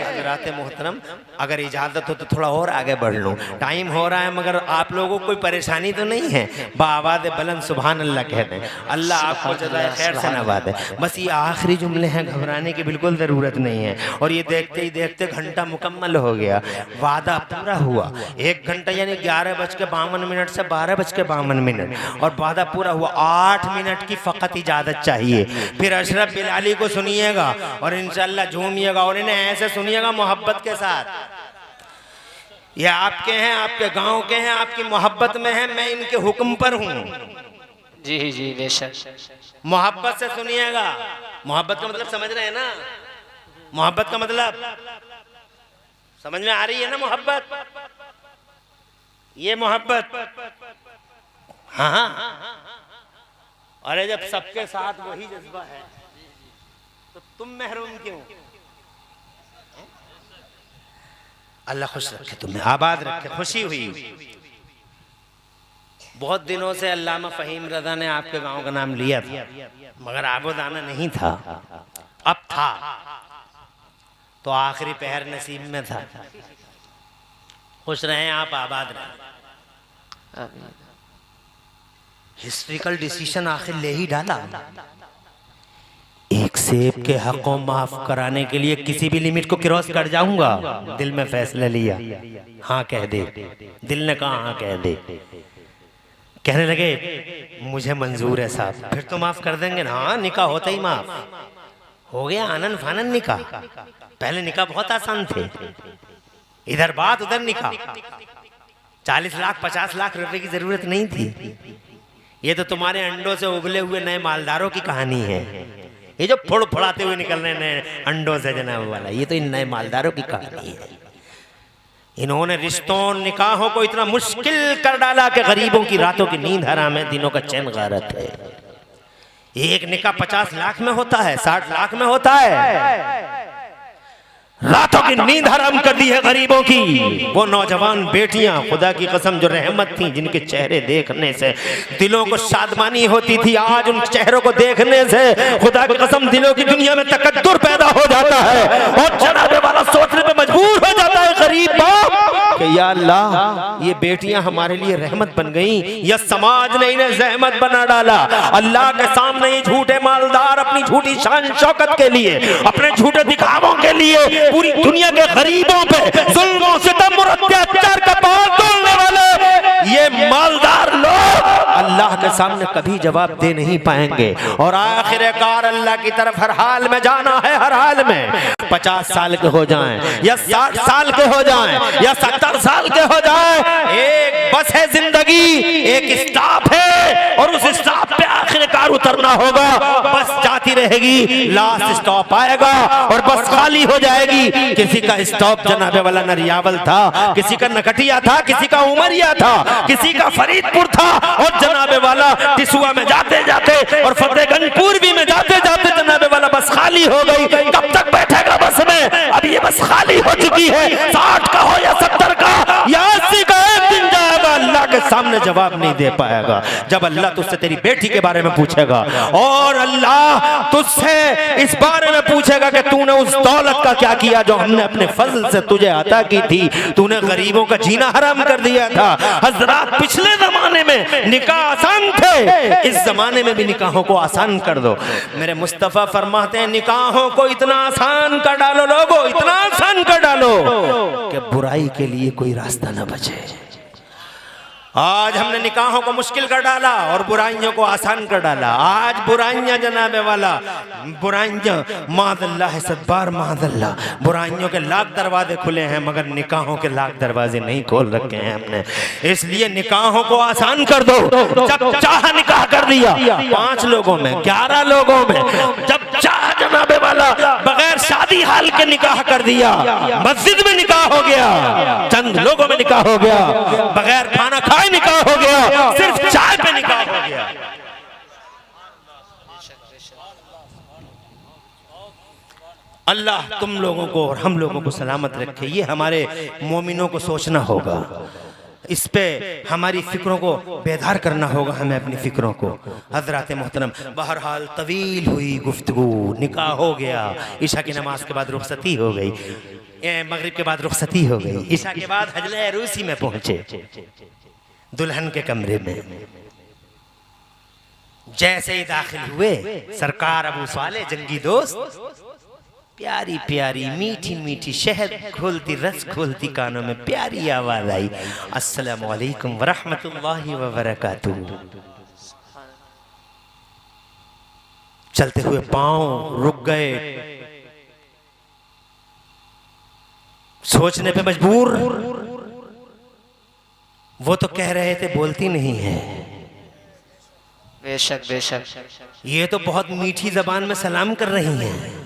हज़रात मोहतरम, अगर इजाजत हो तो थोड़ा और आगे बढ़ लूं, टाइम हो रहा है, मगर आप लोगों को कोई परेशानी तो नहीं है? बाआवाज़ बुलंद सुभान अल्लाह कह दें, अल्लाह आपको जज़ाए खैर से नवाज़े। बस ये आखिरी जुमले हैं, घबराने की बिल्कुल ज़रूरत नहीं है। और ये देखते ही देखते घंटा मुकम्मल हो गया, वादा पूरा हुआ। 1 घंटा यानी 11:52 से 12:52, और वादा पूरा हुआ। 8 मिनट की फ़कत इजाज़त चाहिए। फिर अशरफ बिलाली को सुनिएगा और इंशाअल्लाह झूमिएगा, और इन्हें ऐसे सुनिएगा मोहब्बत के साथ। ये आपके हैं, आपके गांव के हैं, आपकी मोहब्बत में हैं, मैं इनके हुक्म पर हूँ। जी जी बेशक, मोहब्बत से सुनिएगा। मोहब्बत का मतलब समझ रहे हैं ना? मोहब्बत का मतलब समझ में आ रही है ना? मोहब्बत, ये मोहब्बत, हाँ। अरे जब सबके साथ वही जज्बा है तो तुम महरूम क्यों? अल्लाह खुश रखे, तुम्हें आबाद रखे, खुशी हुई। बहुत दिनों से अल्लामा फ़हीम रज़ा ने आपके गांव का नाम लिया था, मगर आबोदाना नहीं था, अब था तो आखिरी पहर नसीब में था। खुश रहें आप, आबाद रहें। हिस्ट्रिकल डिसीजन आखिर ले ही डाला। एक सेब के हक को माफ कराने के लिए किसी भी लिमिट को क्रॉस कर जाऊंगा। दिल में फैसला लिया, हाँ कह दे। दिल ने कहा हाँ कह दे। कहने लगे मुझे मंजूर है साहब। फिर तो माफ कर देंगे ना? हाँ, निकाह होता ही माफ हो गया। आनन फानन निकाह। पहले निकाह बहुत आसान थे, इधर बात उधर निकाह। 40 लाख 50 लाख रुपए की जरूरत नहीं थी। ये तो तुम्हारे अंडों से उबले हुए नए मालदारों की कहानी है। ये जो फुड़ फुड़ाते हुए निकल रहे नए अंडों से जनाब वाला, ये तो इन नए मालदारों की कहानी है। इन्होंने रिश्तों निकाहों को इतना मुश्किल कर डाला कि गरीबों की रातों की नींद हराम है, दिनों का चैन गारत है। एक निकाह 50 लाख में होता है, 60 लाख में होता है। रातों की नींद हराम कर दी है गरीबों की। वो नौजवान बेटियां खुदा की कसम जो रहमत थी, जिनके चेहरे देखने से दिलों को शादमानी होती थी, आज उन चेहरों को देखने से खुदा की कसम दिलों की दुनिया में तकद्दुर पैदा हो जाता है और जनाबे वाला सोचने पे मजबूर हो जाता है गरीब बाप कि या अल्लाह ये बेटियां हमारे लिए रहमत बन गई या समाज ने इन्हें जहमत बना डाला। अल्लाह के सामने ये झूठे मालदार अपनी झूठी शान शौकत के लिए, अपने झूठे दिखावों के लिए पूरी दुनिया के गरीबों पे जुल्म सितम और अत्याचार का पहाड़ तोड़ने वाले ये मालदार लोग अल्लाह के सामने कभी जवाब दे नहीं पाएंगे। और आखिरकार अल्लाह की तरफ हर हाल में जाना है, हर हाल में। 50 साल के हो जाएं या 60 साल के हो जाएं या 70 साल के हो जाएं, एक बस है जिंदगी, एक स्टॉप है और उस स्टॉप पे आखिरकार उतरना होगा। बस जाती रहेगी, लास्ट स्टॉप आएगा और बस खाली हो जाएगी। किसी का स्टॉप जनाबे वाला नरियावल था, किसी का नकटिया था, किसी का उमरिया था, किसी का फरीदपुर था और जनाबे वाला टिसुआ में जाते जाते और फतेहगंज पूर्वी में जाते जाते जनाबे वाला बस खाली हो गई। कब तक बैठेगा बस में? अब ये बस खाली हो चुकी है। 60 का हो या 70 का या 80 का, एक दिन जाएगा अल्लाह के सामने जवाब नहीं दे पाएगा। जब अल्लाह तुझसे तेरी बेटी के बारे में पूछेगा और अल्लाह तुझसे इस बारे में पूछेगा कि तूने उस दौलत का क्या किया जो हमने अपने फजल से तुझे अता की थी। तूने गरीबों का जीना हराम कर दिया था। हजरात, पिछले जमाने में निकाह आसान थे, इस जमाने में भी निकाहों को आसान कर दो। मेरे मुस्तफा फरमाते हैं निकाहों को इतना आसान कर डालो लोगों, इतना आसान कर डालो कि बुराई के लिए कोई रास्ता न बचे। आज हमने निकाहों को मुश्किल कर डाला और बुराइयों को आसान कर डाला। आज बुराइयां जनाबे वाला, बुराइयां मादल्ला है, सद्बार मादल्ला, बुराइयों के लाख दरवाजे खुले हैं मगर निकाहों के लाख दरवाजे नहीं खोल रखे हैं हमने। इसलिए निकाहों को आसान कर दो। जब चाह निकाह कर दिया 5 लोगों में, 11 लोगों में, जब चाह जनाबे वाला बगैर शादी हाल के निकाह कर दिया। मस्जिद में निकाह हो गया, चंद लोगों में निकाह हो गया, बगैर खाना खाए निकाह हो गया, सिर्फ चाय पे निकाह हो गया। अल्लाह तुम लोगों को और हम लोगों को सलामत रखे। ये हमारे मोमिनों को सोचना होगा, इस पे हमारी फिक्रों को बेदार करना होगा हमें, अपनी फिक्रों को। हजरात मोहतरम, बहरहाल तवील हुई गुफ्तगू, निकाह हो गया, ईशा की नमाज के बाद रुखसती हो गई, मगरिब के बाद रुखसती हो गई, ईशा के बाद हजले अरूसी में पहुंचे दुल्हन के कमरे में। जैसे ही दाखिल हुए सरकार अबू साले जंगी दोस्त, प्यारी प्यारी मीठी मीठी शहद खोलती, रस खोलती कानों में प्यारी आवाज आई, अस्सलामु अलैकुम वरहमतुल्लाहि वबरकातुहू। चलते हुए पांव रुक गए, सोचने पे मजबूर। वो तो कह रहे थे बोलती नहीं है, बेशक बेशक, ये तो बहुत मीठी जबान में सलाम कर रही हैं।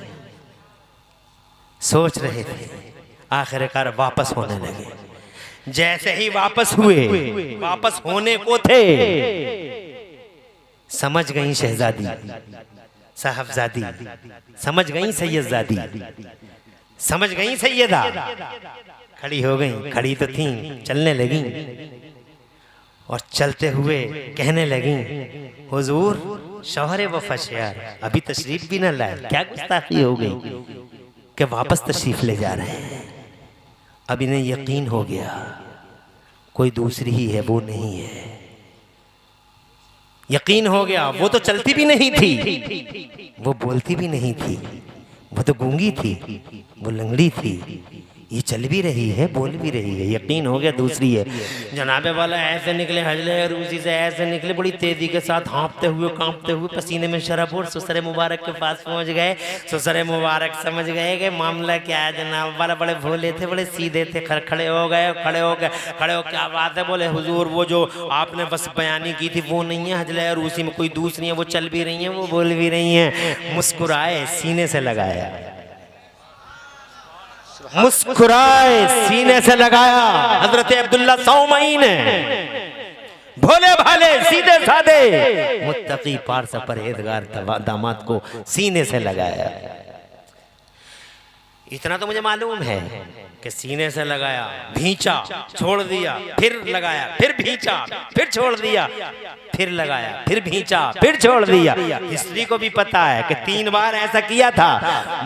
सोच रहे थे, आखिरकार वापस होने लगे। जैसे ही वापस हुए, वापस होने को थे, समझ गई शहजादी, साहबजादी, समझ गई सैयदजादी, समझ गई सैयदा, खड़ी हो गई। खड़ी तो थी, चलने लगी और चलते हुए कहने लगी, हुजूर शौहरे वफाशयार अभी तशरीफ भी न लाए, क्या गुस्ताखी हो गई कि वापस तशरीफ ले जा रहे हैं। अब इन्हें यकीन हो गया कोई दूसरी ही है, वो नहीं है। यकीन हो गया। वो तो चलती भी नहीं थी, वो बोलती भी नहीं थी, वो तो गूंगी थी, वो लंगड़ी थी, ये चल भी रही है, बोल भी रही है। यकीन हो गया दूसरी है। जनाबे वाला ऐसे निकले, हजले रूसी से ऐसे निकले, बड़ी तेजी के साथ हाँफते हुए कांपते हुए, पसीने में शराबोर ससुर मुबारक के पास पहुंच गए। ससुर मुबारक समझ गए कि मामला क्या है। जनाब वाला बड़े भोले थे, बड़े सीधे थे, खड़े हो गए। खड़े हो क्या बात है? बोले हुजूर वो जो आपने बस बयानी की थी वो नहीं है, हजले रूसी में कोई दूसरी है, वो चल भी रही है, वो बोल भी रही है। मुस्कुराए, सीने से लगाया, मुस्कुराए, सीने से लगाया। हजरत अब्दुल्ला सौमई ने भोले भाले सीधे साधे मुत्तकी पारसा परहेजगार दामाद को सीने से लगाया। इतना तो मुझे मालूम है कि सीने से लगाया, भींचा, छोड़ दिया, फिर लगाया, फिर भींचा, फिर छोड़ दिया, फिर लगाया, फिर भींचा, फिर छोड़ दिया। हिस्ट्री को भी पता है कि 3 बार ऐसा किया था,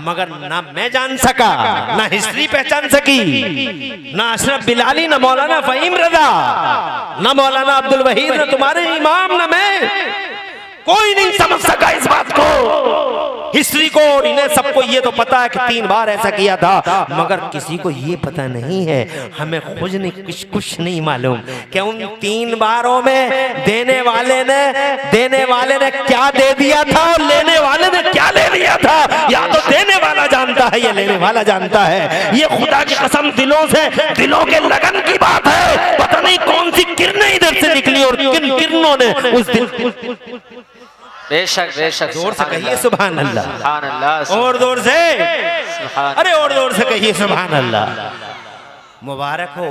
मगर ना मैं जान सका, ना हिस्ट्री पहचान सकी, ना अशरफ बिलाली, ना मौलाना फहीम रजा, ना मौलाना अब्दुल वहीद, ना तुम्हारे इमाम, ना मैं, कोई नहीं समझ सका इस बात को, हिस्ट्री को। और इन्हें सबको ये तो पता है कि 3 बार ऐसा किया था, मगर किसी को ये पता नहीं है, हमें खुद नहीं कुछ नहीं मालूम कि उन 3 बारों में देने वाले ने क्या दे दिया था और लेने वाले ने क्या ले लिया था। या तो देने वाला जानता है या लेने वाला जानता है। ये खुदा की कसम दिलों के लगन की बात है। पता नहीं कौन सी किरणें इधर से निकली और किन किरणों ने उस दिल। बेशक बेशक, जोर से कहिए सुभान अल्लाह, सुभान अल्लाह, और जोर से, अरे और जोर से कहिए सुभान अल्लाह। मुबारक हो,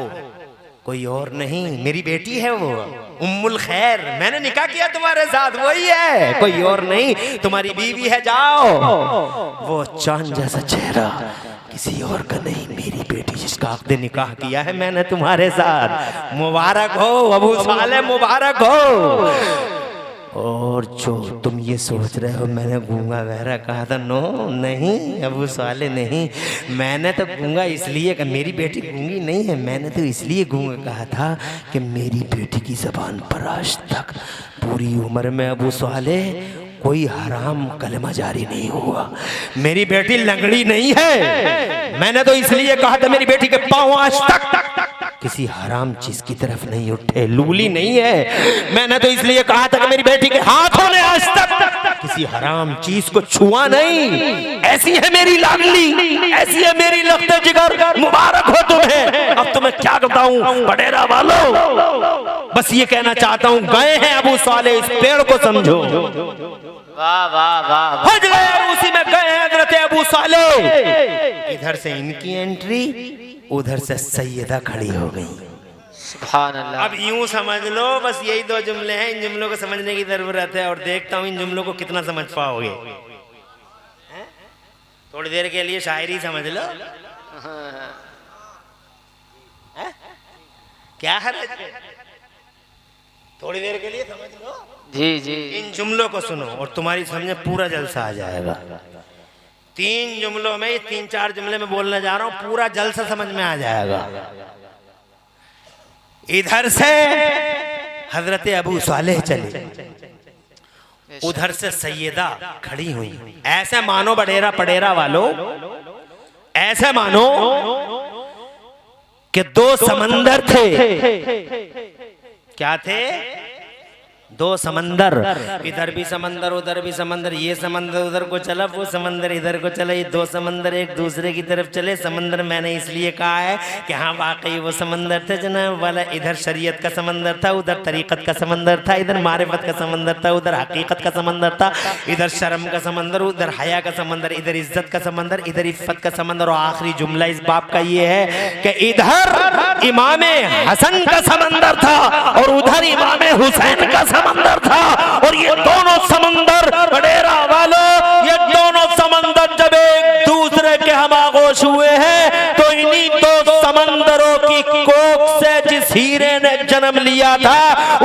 कोई और नहीं, मेरी बेटी है वो, उम्मुल खैर। मैंने निकाह किया तुम्हारे साथ, वही है, कोई और नहीं, तुम्हारी बीवी है। जाओ, वो चांद जैसा चेहरा किसी और का नहीं, मेरी बेटी जिसका आपने निकाह किया है मैंने तुम्हारे साथ। मुबारक हो अबू साले, मुबारक हो। और जो तुम ये सोच रहे हो मैंने गूंगा बहरा कहा था, नो नहीं अबू साले नहीं, मैंने तो गूंगा इसलिए कि मेरी बेटी गूंगी नहीं है, मैंने तो इसलिए गूंगा कहा था कि मेरी बेटी की ज़बान पर आज तक पूरी उम्र में अबू साले कोई हराम कलमा जारी नहीं हुआ। मेरी बेटी लंगड़ी नहीं है, मैंने तो इसलिए कहा था मेरी बेटी के पाँव आज तक किसी हराम चीज की तरफ नहीं उठे, लूली नहीं है। मैंने तो इसलिए कहा था कि मेरी बेटी के हाथों ने आज तक किसी हराम चीज को छुआ नहीं। ऐसी है मेरी लाडली, ऐसी है मेरी लफ्ते जिगर। मुबारक हो तुम्हें। अब तुम्हें क्या बताऊं बडेरा वालों, बस ये कहना चाहता हूं, गए हैं अबू साले, इस पेड़ को समझो। वाह वाह वाह, हज गए और उसी में गए हैं हजरत अबू साले। इधर से इनकी एंट्री, उधर से सैयदा खड़ी हो गई। सुभान अल्लाह। अब यूं समझ लो, बस यही 2 जुमले हैं, इन जुमलों को समझने की जरूरत है। और देखता हूं इन जुमलों को कितना समझ पाओगे। थोड़ी देर के लिए शायरी समझ लो। क्या है, थोड़ी देर के लिए समझ लो। जी जी, इन जुमलों को सुनो और तुम्हारी समझ में पूरा जलसा आ जाएगा। 3 जुमलों में, 3-4 जुमले में बोलने जा रहा हूं, पूरा जलसा समझ में आ जाएगा। इधर से हजरत अबू सालेह चले, उधर से सैयदा खड़ी हुई। ऐसे मानो बडेरा पडेरा वालों, ऐसे मानो कि 2 समंदर थे। क्या थे? 2 समंदर, इधर भी समंदर उधर भी समंदर, ये समंदर उधर को चला, वो समंदर इधर को चला, ये 2 समंदर एक दूसरे की तरफ चले। समंदर मैंने इसलिए कहा है कि हाँ वाकई वो समंदर थे जनाब वाला। इधर शरीयत का समंदर था, उधर तरीक़त का समंदर था, इधर मारिफत का समंदर था, उधर हकीकत का समंदर था, इधर शर्म का समंदर, उधर हया का समंदर, इधर इज्जत का समंदर, इधर इफ़्फ़त का समंदर। और आखिरी जुमला इस बाप का ये है कि इधर इमाम हसन का समंदर था और उधर इमाम हुसैन का समंदर था। और ये दोनों समंदर बडेरा वालों, ये दोनों समंदर जब एक दूसरे के हमागोश हुए हैं तो इन्हीं 2 समंदरों की कोख से जिस हीरे ने जन्म लिया था,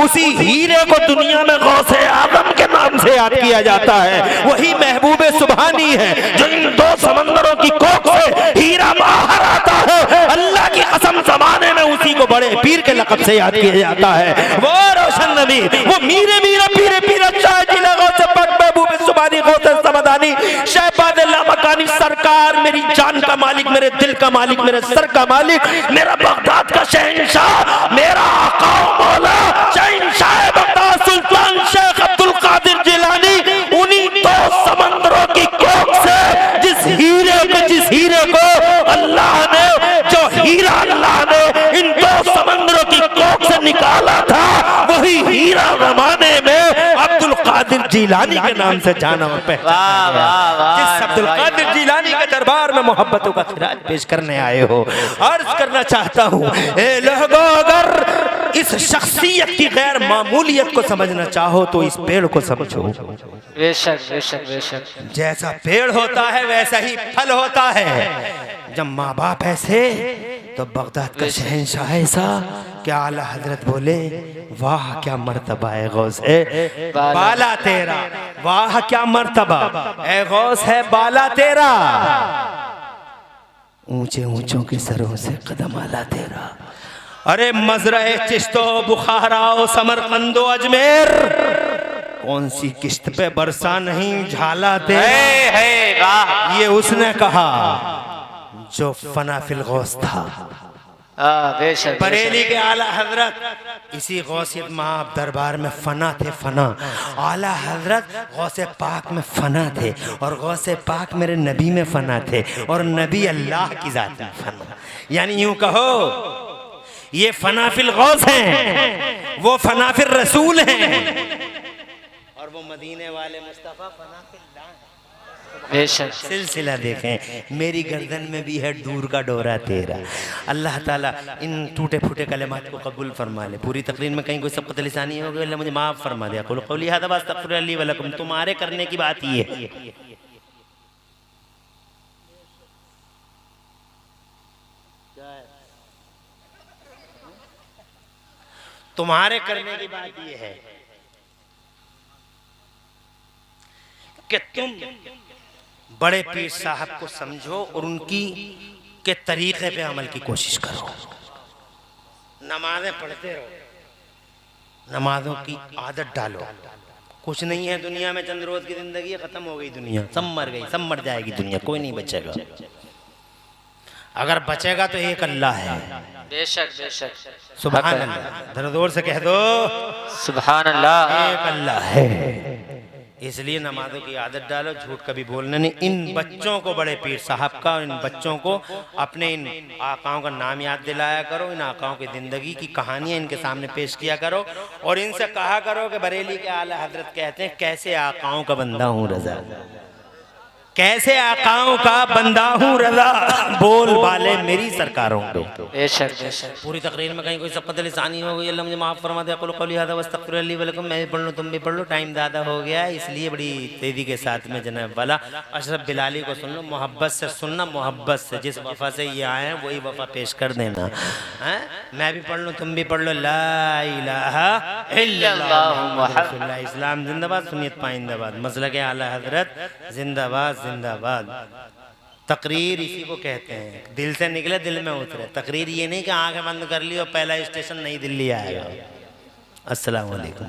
उसी हीरे को दुनिया में गौसे आजम के नाम से याद किया जाता है। वही महबूबे सुभानी है जो इन 2 समंदरों की कोख से हीरा बाहर आता है। अल्लाह की कसम, जमाने में उसी को को बड़े पीर के लक़ब से याद किया जाता है। वो रोशन नबी, वो मीरे मीरे पीरे पीरे शाह जी लगो से पग महबूब सुबानी गौसे समदानी शहबाद लामकानी सरकार, मेरी जान का मालिक, मेरे दिल का मालिक, मेरे सर का मालिक, मेरा बगदाद का शहंशाह, मेरा आका मौला शहंशाह बगदाद सुल्तान शेख अब्दुल कादिर जिलानी, उन्हीं दो समंदरों की कोख से जिस हीरे को अल्लाह ने, जो हीरा अल्लाह ने इन दो समंदरों की कोख से निकाला था, वही हीरा जमाने में अब्दुल कादिर जिलानी के नाम से जाना और पहचाना। जिस अब्दुल कादिर जिलानी के दरबार में मोहब्बतों का खिराज पेश करने आए हो, अर्ज करना चाहता हूँ, ए लोगों, अगर इस शख्सियत की गैर मामूलियत को समझना चाहो तो इस पेड़ को समझो। बेशक बेशक बेशक। जैसा पेड़ होता है वैसा ही फल होता है। जब माँ बाप ऐसे तो बगदाद का शहंशाह ऐसा, क्या आला हजरत बोले, वाह क्या मर्तबा है गौस है बाला तेरा, वाह क्या मर्तबा है गौस है बाला तेरा, ऊंचे ऊंचों के सरों से कदम आला तेरा। अरे मजरे चिश्तो बुखारा समरकंदो अजमेर, कौन सी किस्त पे बरसा नहीं झाला तेरा। ये उसने कहा जो फना फिल गौस था। बरेली के आला हजरत इसी गौसियत महाब दरबार में फना थे, फना। आला हजरत गौसे पाक में फना थे और गौसे पाक मेरे नबी में फना थे और नबी अल्लाह की जात में फना। यानी यूं कहो ये फनाफिल गौस हैं, वो फनाफिल रसूल हैं और वो मदीने वाले मुस्तफा फनाफिल सिलसिला देखें। मेरी गर्दन में भी है दूर का डोरा तेरा। अल्लाह ताला इन टूटे फूटे कलमात को कबूल फरमा ले। पूरी तकरीर में कहीं कोई सबकत लिसानी हो गई, अल्लाह मुझे माफ़ फरमा दिया। कुल कौली हादा वस्तगफिर ली व लकुम। तुम्हारे करने की बात ये है, तुम्हारे करने की बात यह है कि तुम बड़े पीर साहब को समझो और उनकी के तरीके पे अमल की कोशिश करो। नमाजें पढ़ते रहो, नमाजों की आदत डालो। कुछ नहीं है दुनिया में, चंद रोज की जिंदगी है, खत्म हो गई दुनिया, सब मर गई, सब मर जाएगी दुनिया, कोई नहीं बचेगा। अगर बचेगा तो एक अल्लाह है। बेशक बेशक। सुभान अल्लाह, जरा जोर से कह दो सुभान अल्लाह। एक अल्लाह है। इसलिए नमाजों की आदत डालो, झूठ कभी बोलना नहीं। इन बच्चों को बड़े पीर साहब का और इन बच्चों को अपने इन आकाओं का नाम याद दिलाया करो। इन आकाओं की ज़िंदगी की कहानियाँ इनके सामने पेश किया करो और इनसे कहा करो कि बरेली के आला हजरत कहते हैं कैसे आकाओं का बंदा हूँ रजा, कैसे आकाओं का बंदा हूँ रजा, बोल बाले मेरी सरकारों को। पूरी तकरीर में कहीं कोई सबकत लिसानी हो गई, अल्लाह मुझे माफ़ फरमा दे। कुल कौली हादा वस्तगफिर ली व लकुम। मैं भी पढ़ लूँ, तुम भी पढ़ लो, टाइम ज़्यादा हो गया है इसलिए बड़ी तेज़ी के साथ में जनाब वाला अशरफ बिलाली को सुन लो। मोहब्बत से सुनना, मोहब्बत से, जिस वफ़ा से ये आए हैं वही वफ़ा पेश कर देना है। मैं भी पढ़ लूँ, तुम भी पढ़ लो। ला इलाहा इल्लल्लाह, इस्लाम जिंदाबाद, सुन्नियत पाइंदाबाद, मसलक आला हजरत जिंदाबाद जिंदाबाद। तकरीर इसी को कहते हैं, दिल से निकले दिल में उतरे। तकरीर ये नहीं कि आंखें बंद कर ली और पहला स्टेशन नई दिल्ली आएगा। अस्सलाम वालेकुम।